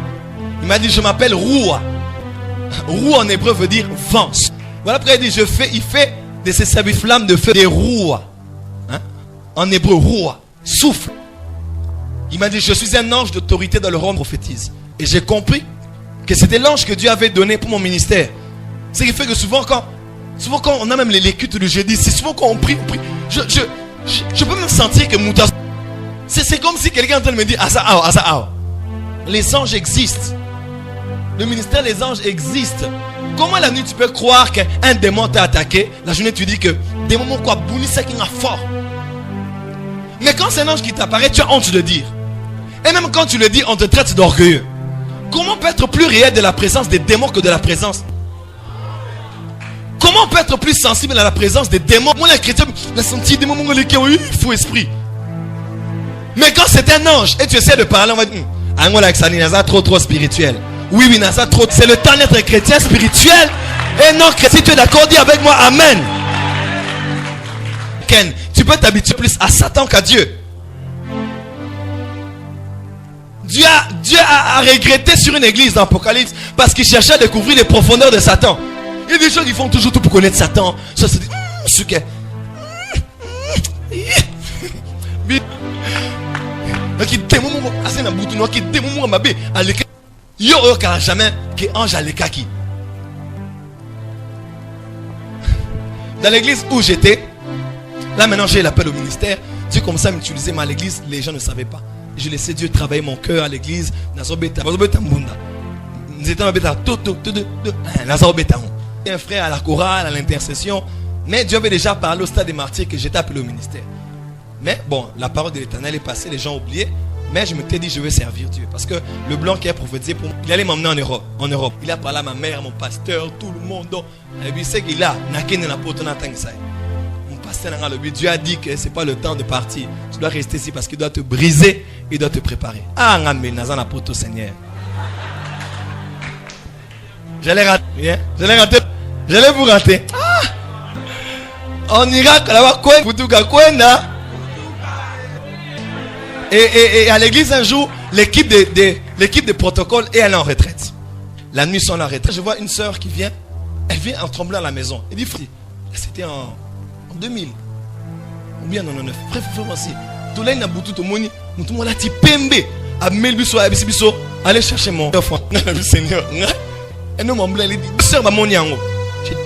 Il m'a dit, je m'appelle Roua. Roua en hébreu veut dire vent. Voilà pourquoi il dit, il fait de ces services flammes de feu des Roua. Hein? En hébreu, Roua. Souffle. Il m'a dit, je suis un ange d'autorité dans le royaume prophétise. Et j'ai compris que c'était l'ange que Dieu avait donné pour mon ministère. Ce qui fait que souvent quand on a même les cultes du jeudi, c'est souvent quand on prie, je peux même sentir que Moutas, c'est comme si quelqu'un est en train de me dire, Asa. Les anges existent. Le ministère des anges existe. Comment la nuit tu peux croire qu'un démon t'a attaqué? La journée tu dis que des moments quoi, bouni c'est qui a fort. Mais quand c'est un ange qui t'apparaît, tu as honte de le dire. Et même quand tu le dis, on te traite d'orgueilleux. Comment on peut être plus réel de la présence des démons que de la présence? Comment on peut être plus sensible à la présence des démons? Moi, les chrétiens, la senti des moments où il faut esprit. Mais quand c'est un ange et tu essaies de parler, on va dire, trop spirituel. Oui, Naza, trop. C'est le temps d'être chrétien spirituel. Et non, chrétien, tu es d'accord, dis avec moi, amen. Ken, tu peux t'habituer plus à Satan qu'à Dieu. Dieu a regretté sur une église dans l'Apocalypse parce qu'il cherchait à découvrir les profondeurs de Satan. Il y a des gens qui font toujours tout pour connaître Satan. Ça se dit, dans l'église où j'étais, là maintenant j'ai l'appel au ministère. Dieu commençait à m'utiliser, mais à l'église les gens ne savaient pas. Je laissais Dieu travailler mon cœur à l'église. Un frère à la chorale, à l'intercession. Mais Dieu avait déjà parlé au stade des martyrs que j'étais appelé au ministère. Mais bon, la parole de l'Éternel est passée, les gens ont oublié. Mais je me t'ai dit, je veux servir Dieu. Parce que le blanc qui a prophétisé pour moi, il allait m'emmener en Europe. Il a parlé à ma mère, mon pasteur, tout le monde. Et puis c'est qu'il a, mon pasteur, Dieu a dit que ce n'est pas le temps de partir. Tu dois rester ici parce qu'il doit te briser, il doit te préparer. Ah, Seigneur. J'allais rater. J'allais vous rater. On ira là-bas, et à l'église un jour, l'équipe de protocole est allée en retraite. La nuit sans la retraite, je vois une soeur qui vient. Elle vient en tremblant à la maison. Elle dit, c'était en 2000. Ou bien non. Frère, aussi. Tout le monde a boutu tout le monde. Tout le monde a dit pembe. A melbiso a biso. Allez chercher mon enfant. Seigneur. Et nous m'en blâme. Il dit sœur ma mon yango. J'ai dit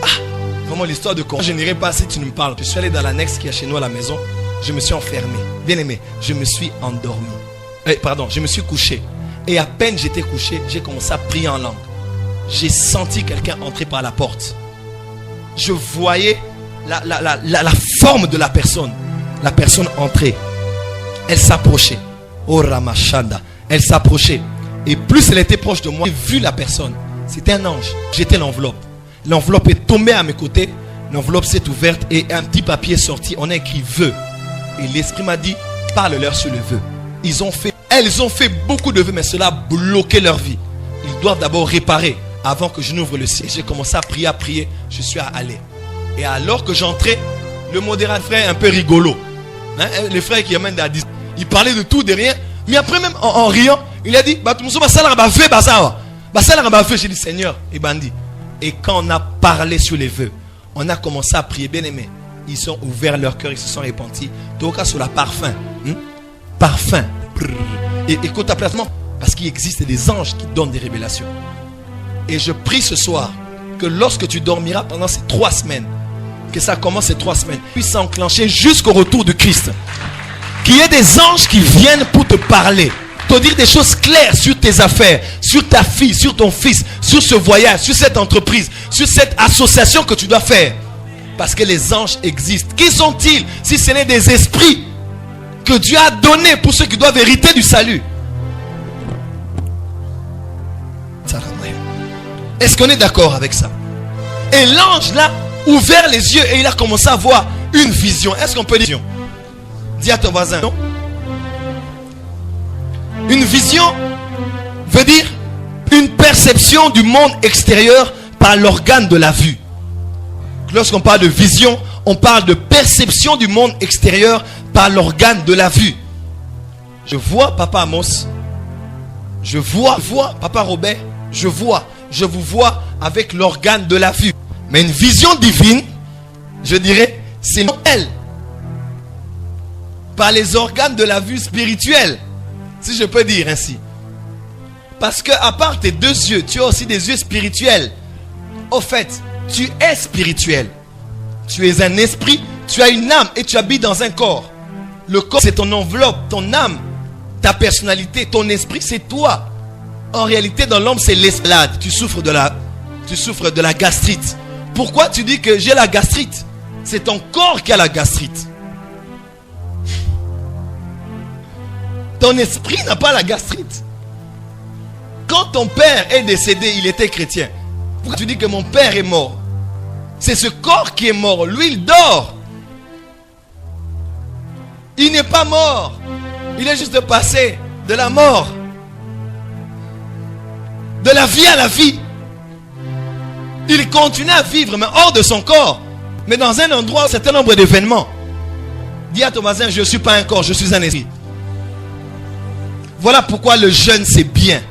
vraiment l'histoire de con. Je n'irai pas si tu ne me parles. Je suis allé dans l'annexe qui est chez nous à la maison. Je me suis enfermé. Bien aimé, je me suis endormi. Je me suis couché. Et à peine j'étais couché, j'ai commencé à prier en langue. J'ai senti quelqu'un entrer par la porte. Je voyais la forme de la personne. La personne entrait. Elle s'approchait. Oh Ramachanda. Elle s'approchait. Et plus elle était proche de moi, j'ai vu la personne. C'était un ange. J'étais l'enveloppe. L'enveloppe est tombée à mes côtés. L'enveloppe s'est ouverte et un petit papier est sorti. On a écrit vœux. Et l'esprit m'a dit, parle-leur sur le vœu. Elles ont fait beaucoup de vœux, mais cela a bloqué leur vie. Ils doivent d'abord réparer avant que je n'ouvre le ciel. J'ai commencé à prier. Je suis aller. Et alors que j'entrais, le modérateur frère un peu rigolo. Les frères qui amènent à 10. Il parlait de tout, de rien. Mais après même en riant, il a dit, j'ai dit Seigneur et bandit. Et quand on a parlé sur les vœux, on a commencé à prier, bien aimé. Ils ont ouvert leur cœur, ils se sont répandus. Tout cas sur la parfum. Parfum. Et écoute ta placement. Parce qu'il existe des anges qui donnent des révélations. Et je prie ce soir que lorsque tu dormiras pendant ces 3 semaines, que ça commence ces 3 semaines, puisse s'enclencher jusqu'au retour de Christ. Qu'il y ait des anges qui viennent pour te parler, te dire des choses claires sur tes affaires, sur ta fille, sur ton fils, sur ce voyage, sur cette entreprise, sur cette association que tu dois faire. Parce que les anges existent. Qui sont-ils si ce n'est des esprits que Dieu a donnés pour ceux qui doivent hériter du salut? Est-ce qu'on est d'accord avec ça? Et l'ange là ouvert les yeux et il a commencé à voir une vision. Est-ce qu'on peut dire? Dis à ton voisin. Non? Une vision veut dire une perception du monde extérieur par l'organe de la vue. Lorsqu'on parle de vision, on parle de perception du monde extérieur par l'organe de la vue. Je vois Papa Amos. Je vois Papa Robert. Je vous vois avec l'organe de la vue. Mais une vision divine, je dirais, c'est elle. Par les organes de la vue spirituelle. Si je peux dire ainsi. Parce que à part tes 2 yeux, tu as aussi des yeux spirituels. Au fait, tu es spirituel. Tu es un esprit, tu as une âme et tu habites dans un corps. Le corps, c'est ton enveloppe, ton âme, ta personnalité, ton esprit, c'est toi. En réalité, dans l'homme, c'est l'esclade. Tu souffres de la gastrite. Pourquoi tu dis que j'ai la gastrite? C'est ton corps qui a la gastrite. Ton esprit n'a pas la gastrite. Quand ton père est décédé, il était chrétien. Pourquoi tu dis que mon père est mort? C'est ce corps qui est mort. Lui, il dort. Il n'est pas mort. Il est juste passé de la mort, de la vie à la vie. Il continue à vivre, mais hors de son corps. Mais dans un endroit, un certain nombre d'événements. Dis à ton voisin, je ne suis pas un corps, je suis un esprit. Voilà pourquoi le jeûne, c'est bien.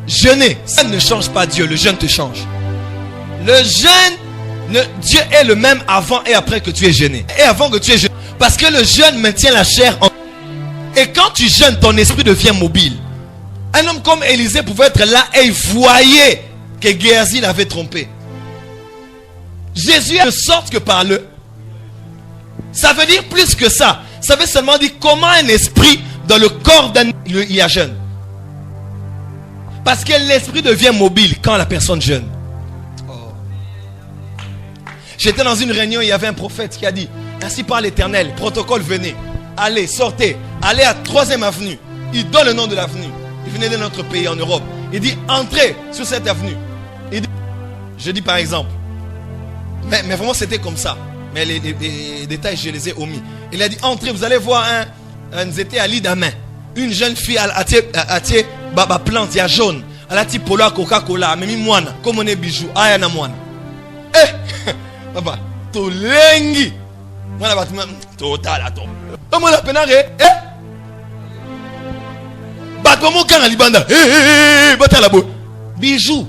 Jeûner, ça ne change pas Dieu, le jeûne te change. Le jeûne, Dieu est le même avant et après que tu aies jeûné. Et avant que tu aies jeûné. Parce que le jeûne maintient la chair en... Et quand tu jeûnes, ton esprit devient mobile. Un homme comme Élisée pouvait être là et il voyait que Géasi l'avait trompé. Jésus est de sorte que par le... Ça veut dire plus que ça. Ça veut seulement dire comment un esprit dans le corps d'un... Il y a jeûne. Parce que l'esprit devient mobile quand la personne jeûne. J'étais dans une réunion, il y avait un prophète qui a dit, ainsi par l'Éternel, protocole, venez, allez, sortez, allez à 3e avenue. Il donne le nom de l'avenue. Il venait de notre pays en Europe. Il dit, entrez sur cette avenue. Il dit, je dis par exemple, mais vraiment c'était comme ça. Mais les détails, je les ai omis. Il a dit, entrez, vous allez voir nous étions à l'Idamin. Une jeune fille a tiré baba plante, il y a jaune. Elle a tiré polo à Coca-Cola, mais moine, comme on est bijou, ayana moine. Eh, papa, to lengi. Moi là, total à toi. Comment la penare? Eh? Batmo kan alibanda. Eh, batalabo. Bijou.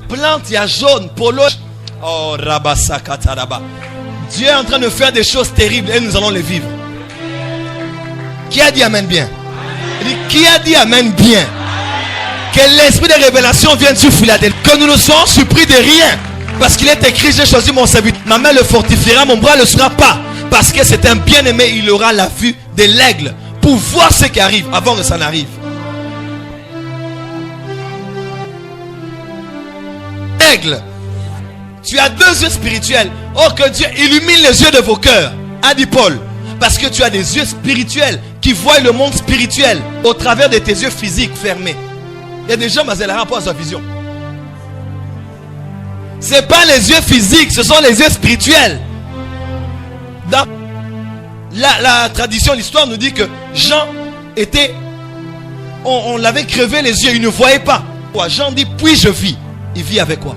Plante, il y a jaune, polo. Oh, rabasa kataraba. Dieu est en train de faire des choses terribles et nous allons les vivre. Qui a dit amen bien? Il dit, qui a dit amen bien? Que l'esprit de révélation vienne sur Philadelphie. Que nous ne soyons surpris de rien. Parce qu'il est écrit, j'ai choisi mon serviteur. Ma main le fortifiera, mon bras ne le sera pas. Parce que c'est un bien-aimé, il aura la vue de l'aigle pour voir ce qui arrive avant que ça n'arrive. Aigle. Tu as 2 yeux spirituels. Oh, que Dieu illumine les yeux de vos cœurs, a dit Paul. Parce que tu as des yeux spirituels qui voient le monde spirituel au travers de tes yeux physiques fermés. Il y a des gens, mais c'est la rapport à sa vision. Ce n'est pas les yeux physiques, ce sont les yeux spirituels. Dans la tradition, l'histoire nous dit que Jean était... On l'avait crevé les yeux, il ne voyait pas. Jean dit, puis je vis. Il vit avec quoi?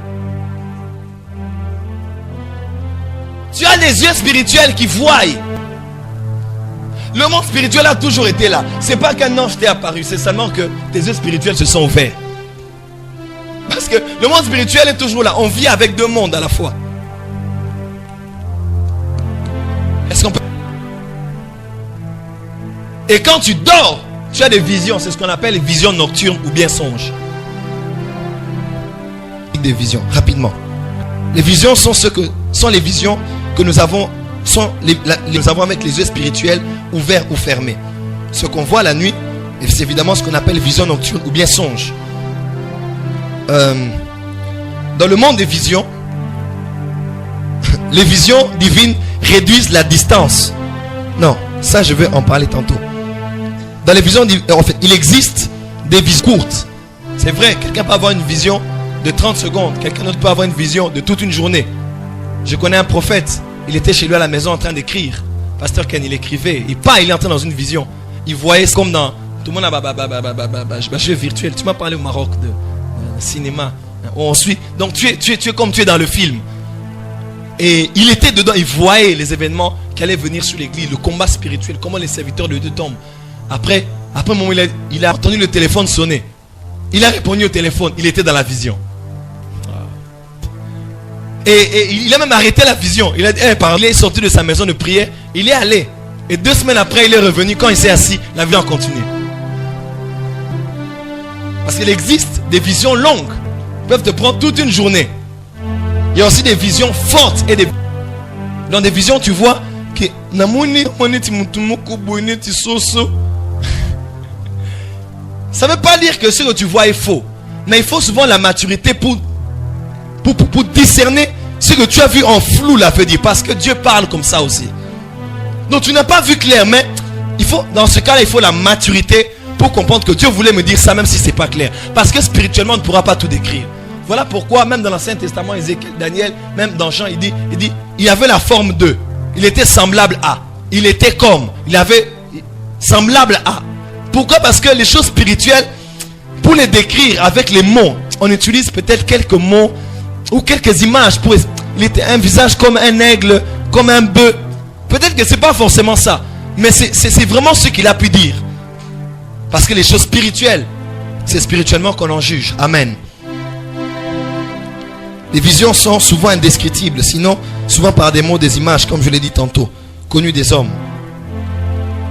Tu as les yeux spirituels qui voient. Le monde spirituel a toujours été là. C'est pas qu'un ange t'est apparu, c'est seulement que tes yeux spirituels se sont ouverts. Parce que le monde spirituel est toujours là. On vit avec 2 mondes à la fois. Est-ce qu'on peut... Et quand tu dors, tu as des visions. C'est ce qu'on appelle les visions nocturnes ou bien songes. Des visions, rapidement. Les visions sont les visions que nous avons, nous avons avec les yeux spirituels ouverts ou fermés. Ce qu'on voit la nuit, c'est évidemment ce qu'on appelle vision nocturne ou bien songe. Dans le monde des visions, les visions divines réduisent la distance. Non, ça je vais en parler tantôt. Dans les visions divines, en fait, il existe des visions courtes. C'est vrai, quelqu'un peut avoir une vision de 30 secondes. Quelqu'un d'autre peut avoir une vision de toute une journée. Je connais un prophète. Il était chez lui à la maison en train d'écrire. Pasteur Ken, il écrivait. Il est entré dans une vision. Il voyait comme dans... Tout le monde a jeu virtuel. Tu m'as parlé au Maroc de cinéma. On suit. Donc tu es comme tu es dans le film. Et il était dedans. Il voyait les événements qui allaient venir sur l'église. Le combat spirituel. Comment les serviteurs de Dieu tombent. Après un moment, il a entendu le téléphone sonner. Il a répondu au téléphone. Il était dans la vision. Et il a même arrêté la vision. Il a dit, il est sorti de sa maison de prière. Il est allé. Et 2 semaines après, il est revenu. Quand il s'est assis, la vie a continué. Parce qu'il existe des visions longues. Ils peuvent te prendre toute une journée. Il y a aussi des visions fortes. Dans des visions, tu vois que ça ne veut pas dire que ce que tu vois est faux. Mais il faut souvent la maturité pour discerner ce que tu as vu en flou, là veut dire. Parce que Dieu parle comme ça aussi. Donc tu n'as pas vu clair, mais dans ce cas-là, il faut la maturité pour comprendre que Dieu voulait me dire ça même si ce n'est pas clair. Parce que spirituellement, on ne pourra pas tout décrire. Voilà pourquoi même dans l'Ancien Testament, Ézéchiel, Daniel, même dans Jean, il dit, il avait la forme de. Il était semblable à. Il était comme. Il avait semblable à. Pourquoi? Parce que les choses spirituelles, pour les décrire avec les mots, on utilise peut-être quelques mots ou quelques images. Il était un visage comme un aigle, comme un bœuf. Peut-être que ce n'est pas forcément ça. Mais c'est vraiment ce qu'il a pu dire. Parce que les choses spirituelles, c'est spirituellement qu'on en juge. Amen. Les visions sont souvent indescriptibles. Sinon, souvent par des mots, des images, comme je l'ai dit tantôt, connues des hommes.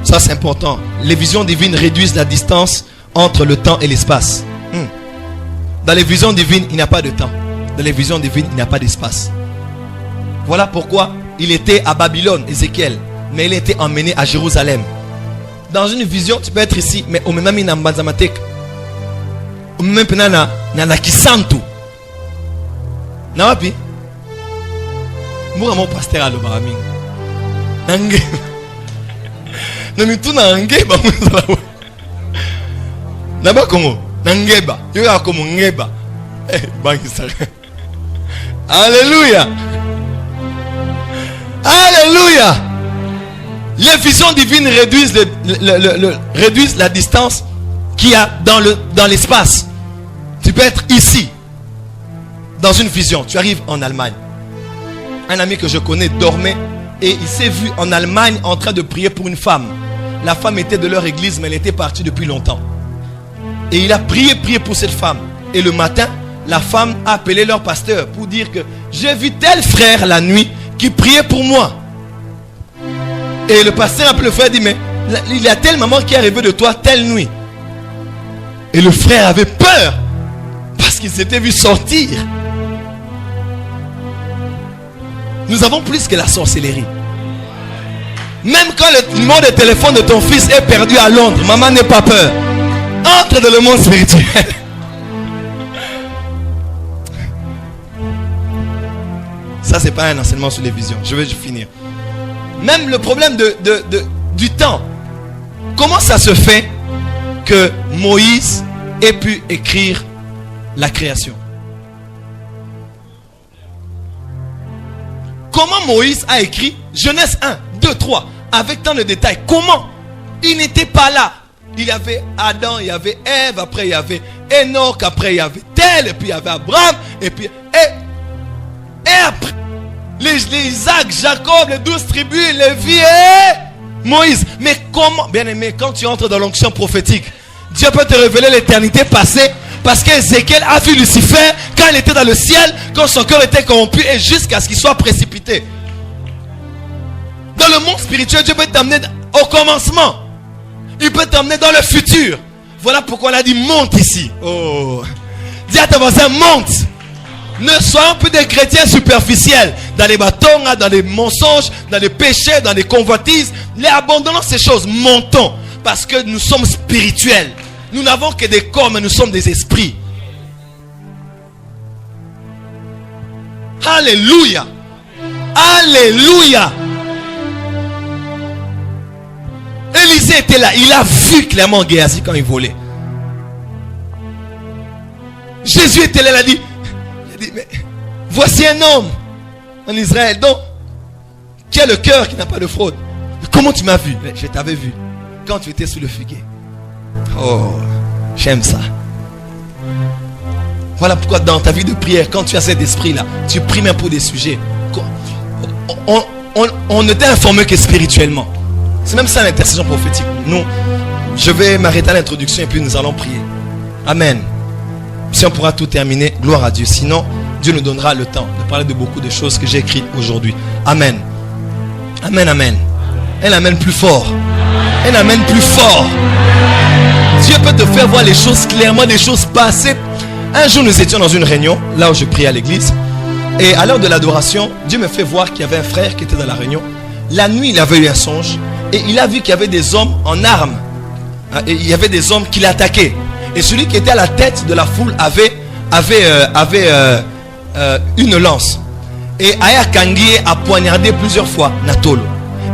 Ça c'est important. Les visions divines réduisent la distance entre le temps et l'espace. Dans les visions divines, il n'y a pas de temps. Dans les visions divines, il n'y a pas d'espace. Voilà pourquoi il était à Babylone, Ézéchiel, mais il était emmené à Jérusalem. Dans une vision, tu peux être ici, mais au même temps, au même temps, Kisantu. Nawapi? Moi, mon pasteur à l'Obaraming. Nange. Namituna Angeba. Naba Kongo. Nangeba. Yoga comme Ngeba. Alléluia. Alléluia. Les visions divines réduisent la distance qu'il y a dans l'espace. Tu peux être ici. Dans une vision, tu arrives en Allemagne. Un ami que je connais dormait et il s'est vu en Allemagne en train de prier pour une femme. La femme était de leur église, mais elle était partie depuis longtemps. Et il a prié pour cette femme. Et le matin, la femme a appelé leur pasteur pour dire que j'ai vu tel frère la nuit qui priait pour moi. Et le pasteur a appelé le frère et dit, mais Il y a telle maman qui est arrivée de toi telle nuit. Et le frère avait peur parce qu'il s'était vu sortir. Nous avons plus que la sorcellerie. Même quand le numéro de téléphone de ton fils est perdu à Londres, maman n'ait pas peur. Entre dans le monde spirituel. Ça, c'est pas un enseignement sur les visions. Je vais finir. Même le problème du temps. Comment ça se fait que Moïse ait pu écrire la création? Comment Moïse a écrit Genèse 1, 2, 3 avec tant de détails? Comment? Il n'était pas là. Il y avait Adam, il y avait Ève, après il y avait Enoch, après il y avait tel, et puis il y avait Abraham, et puis et après les Isaac, Jacob, les 12 tribus, Lévi et Moïse. Mais comment, bien aimé, quand tu entres dans l'onction prophétique, Dieu peut te révéler l'éternité passée. Parce qu'Ézéchiel a vu Lucifer quand il était dans le ciel, quand son cœur était corrompu, et jusqu'à ce qu'il soit précipité. Dans le monde spirituel, Dieu peut t'amener au commencement. Il peut t'amener dans le futur. Voilà pourquoi on a dit monte ici. Oh. Dis à ton voisin monte. Ne soyons plus des chrétiens superficiels. Dans les bâtons, dans les mensonges, dans les péchés, dans les convoitises. Les abandonnons ces choses. Montons. Parce que nous sommes spirituels. Nous n'avons que des corps, mais nous sommes des esprits. Alléluia. Alléluia. Élisée était là. Il a vu clairement Géasi quand il volait. Jésus était là. Il a dit, mais voici un homme en Israël donc qui a le cœur qui n'a pas de fraude. Mais comment tu m'as vu? Je t'avais vu quand tu étais sous le figuier. Oh, j'aime ça. Voilà pourquoi dans ta vie de prière, quand tu as cet esprit-là, tu pries même pour des sujets. On ne t'est informé que spirituellement. C'est même ça l'intercession prophétique. Nous, je vais m'arrêter à l'introduction et puis nous allons prier. Amen. Si on pourra tout terminer, gloire à Dieu. Sinon, Dieu nous donnera le temps de parler de beaucoup de choses que j'ai écrites aujourd'hui. Amen. Amen, amen. Un amen plus fort. Un amen plus fort. Dieu peut te faire voir les choses clairement, des choses passées. Un jour, nous étions dans une réunion, là où je priais à l'église. Et à l'heure de l'adoration, Dieu me fait voir qu'il y avait un frère qui était dans la réunion. La nuit, il avait eu un songe. Et il a vu qu'il y avait des hommes en armes. Et il y avait des hommes qui l'attaquaient. Et celui qui était à la tête de la foule avait une lance. Et Aya Kangie a poignardé plusieurs fois Natolo.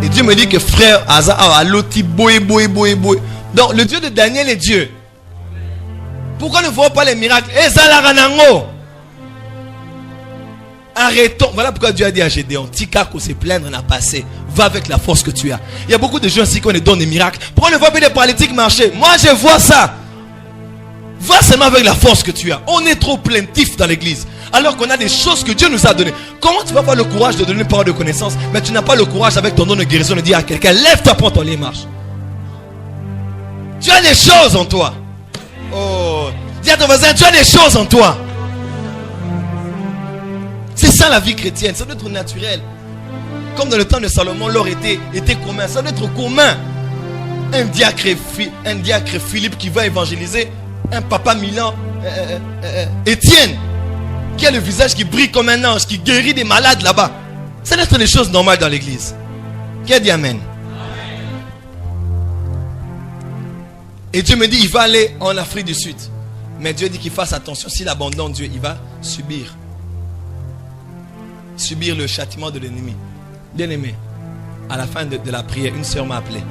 Et Dieu me dit que frère Aza a loti boé. Donc le Dieu de Daniel est Dieu. Pourquoi ne voyons pas les miracles? Arrêtons. Voilà pourquoi Dieu a dit à Gédéon, Tika qu'on se plaindre n'a passé. Va avec la force que tu as. Il y a beaucoup de gens ici qui nous donnent des miracles. Pourquoi ne voit pas les paralytiques marcher? Moi je vois ça. Va seulement avec la force que tu as. On est trop plaintif dans l'église. Alors qu'on a des choses que Dieu nous a données. Comment tu vas avoir le courage de donner une parole de connaissance, mais tu n'as pas le courage avec ton don de guérison de dire à quelqu'un, lève-toi, prends ton lit et marche. Tu as des choses en toi. Oh. Dis à ton voisin, tu as des choses en toi. C'est ça la vie chrétienne. Ça doit être naturel. Comme dans le temps de Salomon, l'or était commun. Ça doit être commun. Un diacre Philippe qui va évangéliser. Un papa Milan, Étienne, qui a le visage qui brille comme un ange, qui guérit des malades là-bas. Ça doit être des choses normales dans l'église. Qui a dit amen? Et Dieu me dit, il va aller en Afrique du Sud. Mais Dieu dit qu'il fasse attention. S'il abandonne Dieu, il va subir le châtiment de l'ennemi. Bien aimé, à la fin de la prière, une soeur m'a appelé.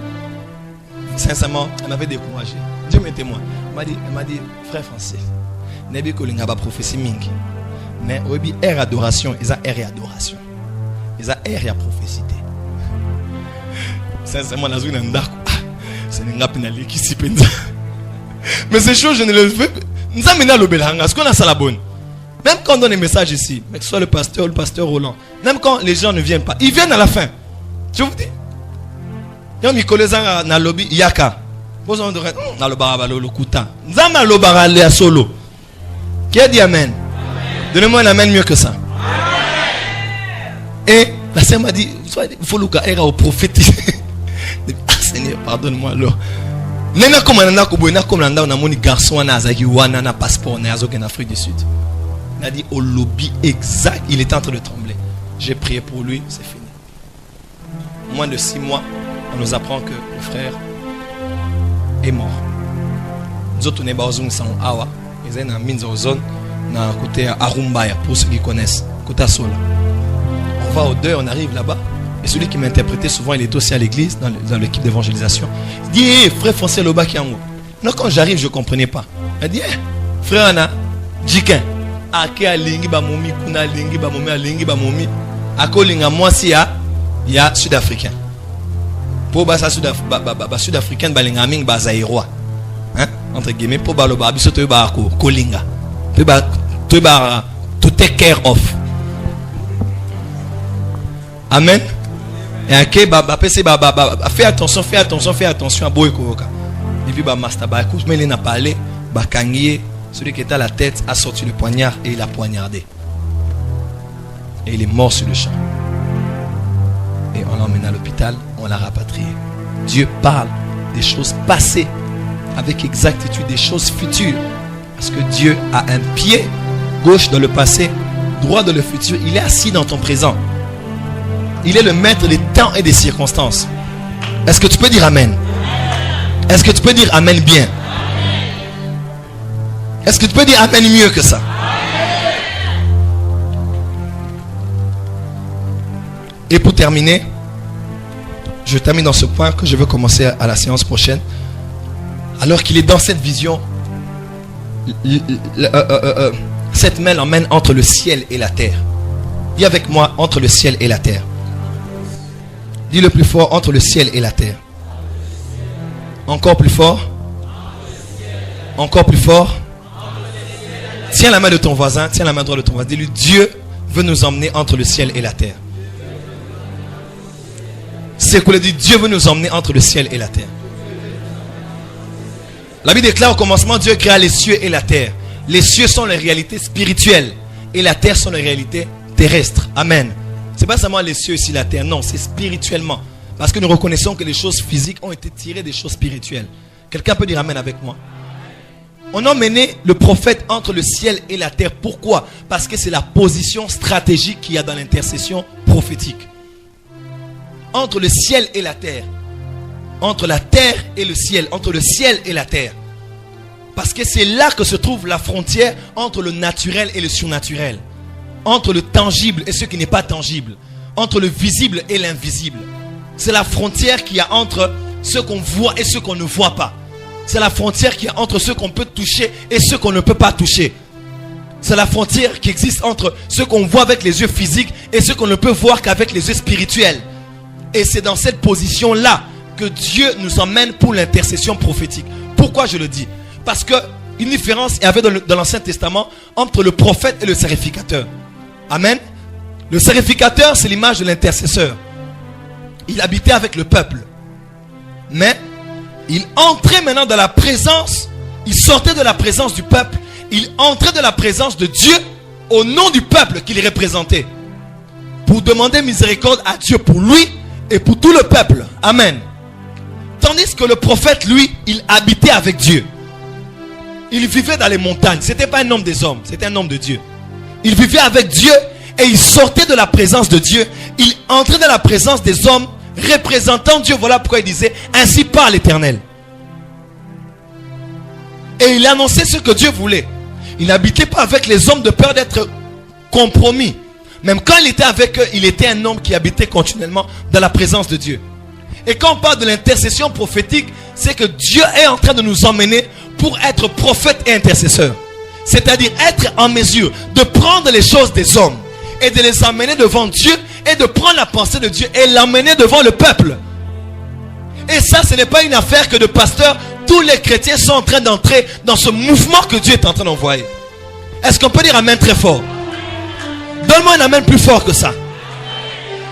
Sincèrement, elle m'avait découragé. Dieu m'est témoin. Elle m'a dit, frère Francis, Nebi Kolingaba prophétie mingi. Mais obi air adoration, ils ont air et adoration. Ils ont air et prophétie. Sincèrement, la zone est c'est une rapinali qui s'y peine. Mais ces choses, je ne les fais pas. Nous avons le belhanga, ce qu'on a ça la bonne. Même quand on donne des messages ici, que ce soit le pasteur Roland, même quand les gens ne viennent pas, ils viennent à la fin. Je vous dis. Il y a Mikole Zanga na lobby Yaka. Vous en direz, na le barabalo le kuta. Zama lo barale à solo. Qui a dit amen? Donnez-moi un amen mieux que ça. Et la sœur m'a dit, il faut le cas au prophète. Ah, fini, pardonne-moi alors. Nena comme nana ko boina comme nanda on a mon garçon en Azaki wana na passeport na Azok en Afrique du Sud. Il a dit au lobby exact, il était en train de trembler. J'ai prié pour lui, c'est fini. Moins de 6 mois, on nous apprend que le frère est mort. Nous autres on est bazung sans awa, ils sont en mine zone na côté Arumbaya pour ceux qui connaissent, côté Sola. On va au deuil, on arrive là-bas. Et celui qui m'interprétait souvent, il est aussi à l'église, dans l'équipe d'évangélisation. Il dit, hey, frère Foncé Loba qui est en haut. Non, quand j'arrive, je ne comprenais pas. Il dit, hey, frère Anna, Jiken, Ake a lingi ba momi, kuna lingi ba momi, a lingi ba momi. Ako linga moi si il y a Sud-Africain. Pour basa Sud-Africain, ba linga ming ba zaïrois. Hein? Entre guillemets, pour ba loba, biso to ba ako, kolinga. To ba, to take care of. Amen. Et fais attention à Boykoka. Et puis Master Bakou, mais il n'a pas parlé, Bakangier, celui qui était à la tête a sorti le poignard et il a poignardé. Et il est mort sur le champ. Et on l'a emmené à l'hôpital, on l'a rapatrié. Dieu parle des choses passées avec exactitude, des choses futures. Parce que Dieu a un pied gauche dans le passé, droit dans le futur. Il est assis dans ton présent. Il est le maître des temps et des circonstances. Est-ce que tu peux dire Amen? Est-ce que tu peux dire Amen bien? Est-ce que tu peux dire Amen mieux que ça? Et pour terminer, je termine dans ce point que je veux commencer à la séance prochaine. Alors qu'il est dans cette vision, cette main l'emmène entre le ciel et la terre. Dis avec moi, entre le ciel et la terre. Dis le plus fort, entre le ciel et la terre. Encore plus fort. Encore plus fort. Tiens la main de ton voisin, tiens la main droite de ton voisin. Dis-lui, Dieu veut nous emmener entre le ciel et la terre. C'est quoi le dit, Dieu veut nous emmener entre le ciel et la terre. La Bible déclare au commencement, Dieu créa les cieux et la terre. Les cieux sont les réalités spirituelles et la terre sont les réalités terrestres. Amen. C'est pas seulement les cieux ici, la terre. Non, c'est spirituellement. Parce que nous reconnaissons que les choses physiques ont été tirées des choses spirituelles. Quelqu'un peut dire Amen avec moi? On a emmené le prophète entre le ciel et la terre. Pourquoi? Parce que c'est la position stratégique qu'il y a dans l'intercession prophétique. Entre le ciel et la terre. Entre la terre et le ciel. Entre le ciel et la terre. Parce que c'est là que se trouve la frontière entre le naturel et le surnaturel. Entre le tangible et ce qui n'est pas tangible. Entre le visible et l'invisible. C'est la frontière qu'il y a entre ce qu'on voit et ce qu'on ne voit pas. C'est la frontière qu'il y a entre ce qu'on peut toucher et ce qu'on ne peut pas toucher. C'est la frontière qui existe entre ce qu'on voit avec les yeux physiques et ce qu'on ne peut voir qu'avec les yeux spirituels. Et c'est dans cette position-là que Dieu nous emmène pour l'intercession prophétique. Pourquoi je le dis? Parce que une différence il y avait dans l'Ancien Testament entre le prophète et le sacrificateur. Amen. Le sacrificateur, c'est l'image de l'intercesseur. Il habitait avec le peuple. Mais il entrait maintenant dans la présence. Il sortait de la présence du peuple. Il entrait de la présence de Dieu au nom du peuple qu'il représentait. Pour demander miséricorde à Dieu pour lui et pour tout le peuple. Amen. Tandis que le prophète, lui, il habitait avec Dieu. Il vivait dans les montagnes. Ce n'était pas un homme des hommes, c'était un homme de Dieu. Il vivait avec Dieu et il sortait de la présence de Dieu. Il entrait dans la présence des hommes représentant Dieu. Voilà pourquoi il disait, ainsi parle l'Éternel. Et il annonçait ce que Dieu voulait. Il n'habitait pas avec les hommes de peur d'être compromis. Même quand il était avec eux, il était un homme qui habitait continuellement dans la présence de Dieu. Et quand on parle de l'intercession prophétique, c'est que Dieu est en train de nous emmener pour être prophète et intercesseur. C'est-à-dire être en mesure de prendre les choses des hommes et de les amener devant Dieu et de prendre la pensée de Dieu et l'amener devant le peuple. Et ça, ce n'est pas une affaire que de pasteurs. Tous les chrétiens sont en train d'entrer dans ce mouvement que Dieu est en train d'envoyer. Est-ce qu'on peut dire Amen très fort? Donne-moi un Amen plus fort que ça.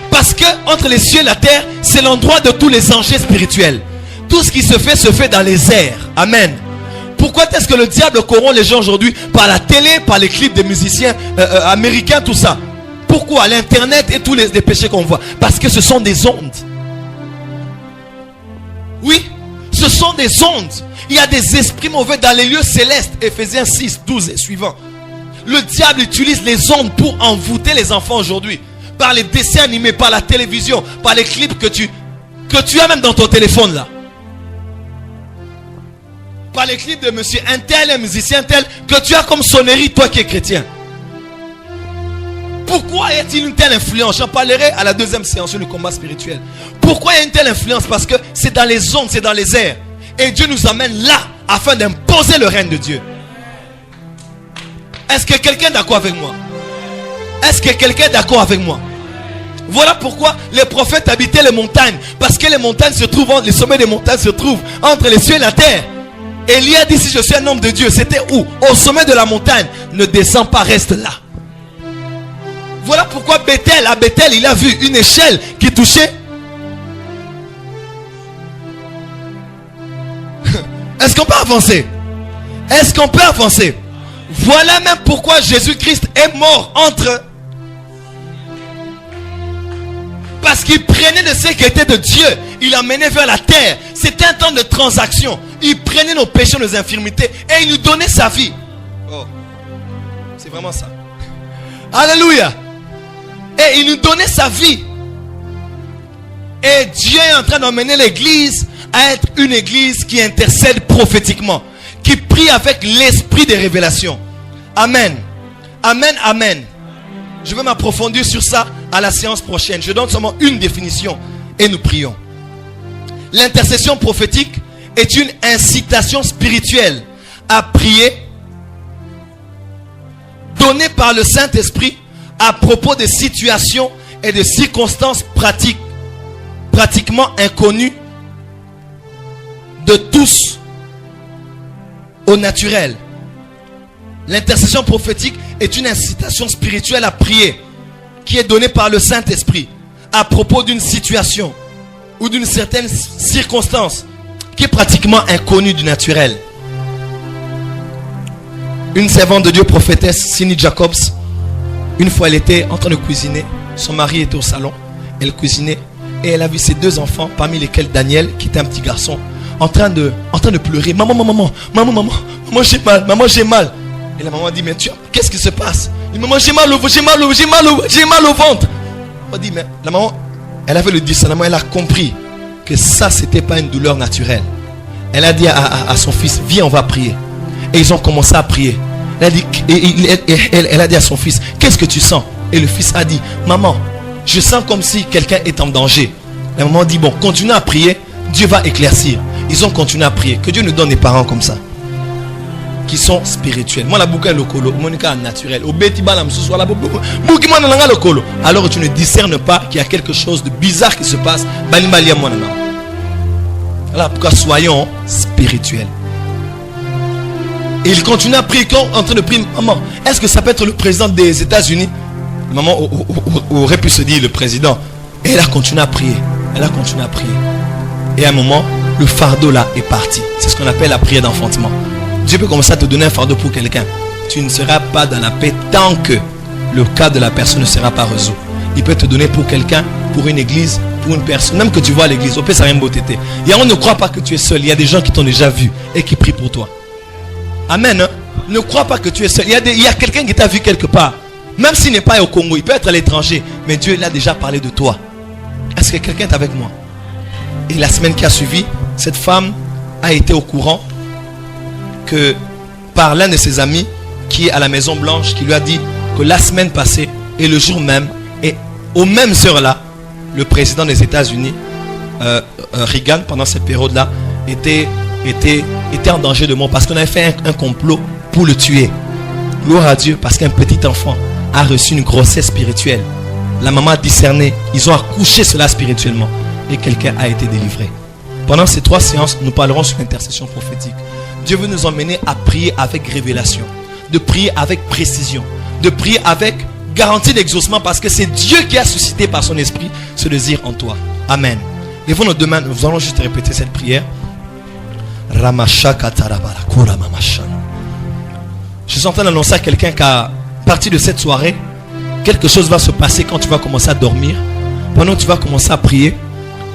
Parce que entre les cieux et la terre, c'est l'endroit de tous les enjeux spirituels. Tout ce qui se fait dans les airs. Amen. Pourquoi est-ce que le diable corrompt les gens aujourd'hui par la télé, par les clips des musiciens américains, tout ça? Pourquoi? L'internet et tous les péchés qu'on voit. Parce que ce sont des ondes. Oui, ce sont des ondes. Il y a des esprits mauvais dans les lieux célestes. Éphésiens 6, 12 et suivant. Le diable utilise les ondes pour envoûter les enfants aujourd'hui. Par les dessins animés, par la télévision, par les clips que tu as même dans ton téléphone là. Par les clips de monsieur un tel, un musicien tel, que tu as comme sonnerie, toi qui es chrétien. Pourquoi y a-t-il une telle influence? J'en parlerai à la deuxième séance sur le combat spirituel. Pourquoi il y a une telle influence? Parce que c'est dans les ondes, c'est dans les airs. Et Dieu nous amène là afin d'imposer le règne de Dieu. Est-ce que quelqu'un est d'accord avec moi? Est-ce que quelqu'un est d'accord avec moi? Voilà pourquoi les prophètes habitaient les montagnes. Parce que les montagnes se trouvent, les sommets des montagnes se trouvent entre les cieux et la terre. Élie a dit, si je suis un homme de Dieu, c'était où? Au sommet de la montagne. Ne descends pas, reste là. Voilà pourquoi Bethel, à Bethel, il a vu une échelle qui touchait. Est-ce qu'on peut avancer? Est-ce qu'on peut avancer? Voilà même pourquoi Jésus-Christ est mort entre... Parce qu'il prenait de ce qui était de Dieu, il l'emmenait vers la terre. C'était un temps de transaction. Il prenait nos péchés, nos infirmités et il nous donnait sa vie. Oh, c'est vraiment ça. Alléluia. Et il nous donnait sa vie. Et Dieu est en train d'emmener l'église à être une église qui intercède prophétiquement, qui prie avec l'esprit des révélations. Amen. Amen, amen. Je vais m'approfondir sur ça à la séance prochaine. Je donne seulement une définition et nous prions. L'intercession prophétique est une incitation spirituelle à prier donnée par le Saint-Esprit à propos de situations et de circonstances pratiquement inconnues de tous au naturel. L'intercession prophétique est une incitation spirituelle à prier qui est donnée par le Saint-Esprit à propos d'une situation ou d'une certaine circonstance qui est pratiquement inconnue du naturel. Une servante de Dieu prophétesse, Cindy Jacobs, une fois elle était en train de cuisiner, son mari était au salon, elle cuisinait et elle a vu ses deux enfants, parmi lesquels Daniel, qui était un petit garçon, en train de pleurer. Maman, j'ai mal, maman, j'ai mal. Et la maman dit, mais qu'est-ce qui se passe? Il dit, maman, j'ai mal au ventre. On dit, mais la maman, elle avait le discernement, elle a compris que ça, c'était pas une douleur naturelle. Elle a dit à son fils, viens, on va prier. Et ils ont commencé à prier. Elle a dit à son fils, qu'est-ce que tu sens? Et le fils a dit, maman, je sens comme si quelqu'un est en danger. La maman dit, bon, continue à prier, Dieu va éclaircir. Ils ont continué à prier. Que Dieu nous donne des parents comme ça, qui sont spirituels. Moi la bouca le colo, Monica naturel. Alors tu ne discernes pas qu'il y a quelque chose de bizarre qui se passe. Alors pourquoi soyons spirituels. Et il continue à prier, en train de prier. Maman, est-ce que ça peut être le président des États-Unis? Maman aurait pu se dire le président. Et elle a continué à prier. Elle a continué à prier. Et à un moment, le fardeau là est parti. C'est ce qu'on appelle la prière d'enfantement. Dieu peut commencer à te donner un fardeau pour quelqu'un. Tu ne seras pas dans la paix tant que le cas de la personne ne sera pas résolu. Il peut te donner pour quelqu'un, pour une église, pour une personne. Même que tu vois à l'église, au pire ça rien beau tété. Et on ne croit pas que tu es seul. Il y a des gens qui t'ont déjà vu et qui prient pour toi. Amen. Hein? Ne crois pas que tu es seul. Il y a quelqu'un qui t'a vu quelque part. Même s'il n'est pas au Congo, il peut être à l'étranger. Mais Dieu l'a déjà parlé de toi. Est-ce que quelqu'un est avec moi? Et la semaine qui a suivi, cette femme a été au courant que par l'un de ses amis qui est à la Maison Blanche, qui lui a dit que la semaine passée et le jour même et aux mêmes heures là, le président des États-Unis, Reagan, pendant cette période là, était en danger de mort parce qu'on avait fait un complot pour le tuer. Gloire à Dieu, parce qu'un petit enfant a reçu une grossesse spirituelle. La maman a discerné, ils ont accouché cela spirituellement et quelqu'un a été délivré. Pendant ces 3 séances, nous parlerons sur l'intercession prophétique. Dieu veut nous emmener à prier avec révélation, de prier avec précision, de prier avec garantie d'exaucement, parce que c'est Dieu qui a suscité par son esprit ce désir en toi. Amen. Lèvons nos deux mains, nous allons juste répéter cette prière. Je suis en train d'annoncer à quelqu'un qu'à partir de cette soirée, quelque chose va se passer quand tu vas commencer à dormir. Pendant que tu vas commencer à prier,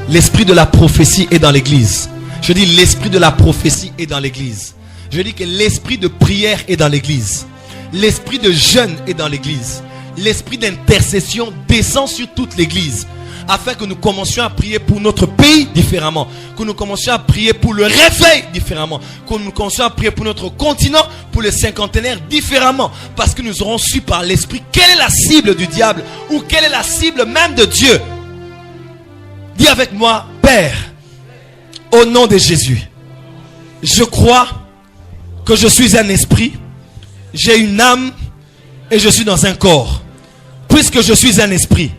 l'esprit de la prophétie est dans l'église. Je dis l'esprit de la prophétie est dans l'église. Je dis que l'esprit de prière est dans l'église. L'esprit de jeûne est dans l'église. L'esprit d'intercession descend sur toute l'église. Afin que nous commencions à prier pour notre pays différemment. Que nous commencions à prier pour le réveil différemment. Que nous commencions à prier pour notre continent, pour les cinquantenaires différemment. Parce que nous aurons su par l'esprit quelle est la cible du diable. Ou quelle est la cible même de Dieu. Dis avec moi, Père, au nom de Jésus, je crois que je suis un esprit, j'ai une âme et je suis dans un corps. Puisque je suis un esprit,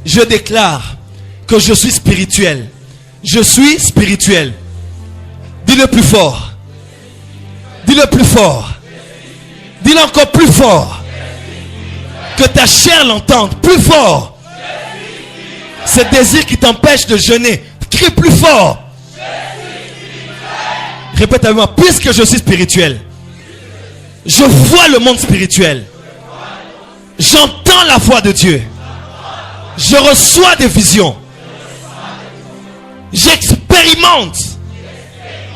je déclare que je suis spirituel. Je suis spirituel. Dis-le plus fort. Dis-le plus fort. Dis-le encore plus fort. Que ta chair l'entende plus fort. Ce désir qui t'empêche de jeûner, crie plus fort. Répète avec moi. Puisque je suis spirituel, je vois le monde spirituel. J'entends la voix de Dieu. Je reçois des visions. J'expérimente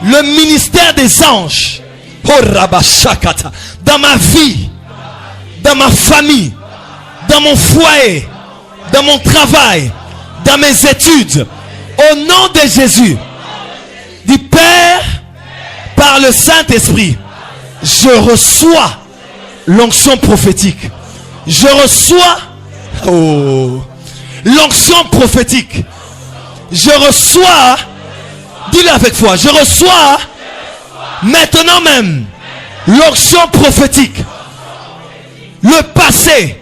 le ministère des anges. Dans ma vie, dans ma famille, dans mon foyer, dans mon travail, dans mes études. Au nom de Jésus, du Père, par le Saint-Esprit, je reçois l'onction prophétique. Je reçois l'onction prophétique. Je reçois, dis-le avec foi, je reçois maintenant même l'onction prophétique. Le passé,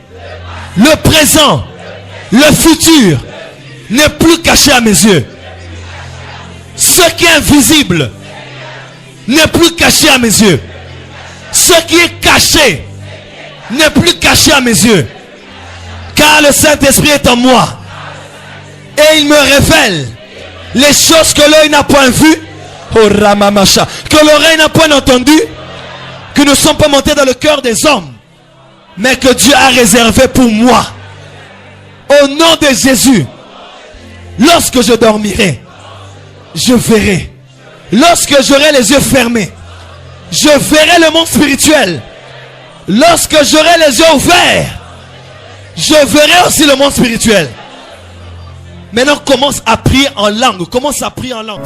le présent, le futur n'est plus caché à mes yeux. Ce qui est invisible n'est plus caché à mes yeux. Ce qui est caché n'est plus caché à mes yeux. Car le Saint-Esprit est en moi. Et il me révèle les choses que l'œil n'a point vues, que l'oreille n'a point entendu, que ne sont pas montées dans le cœur des hommes, mais que Dieu a réservé pour moi. Au nom de Jésus, lorsque je dormirai, je verrai. Lorsque j'aurai les yeux fermés, je verrai le monde spirituel. Lorsque j'aurai les yeux ouverts, je verrai aussi le monde spirituel. Maintenant, commence à prier en langue. Commence à prier en langue.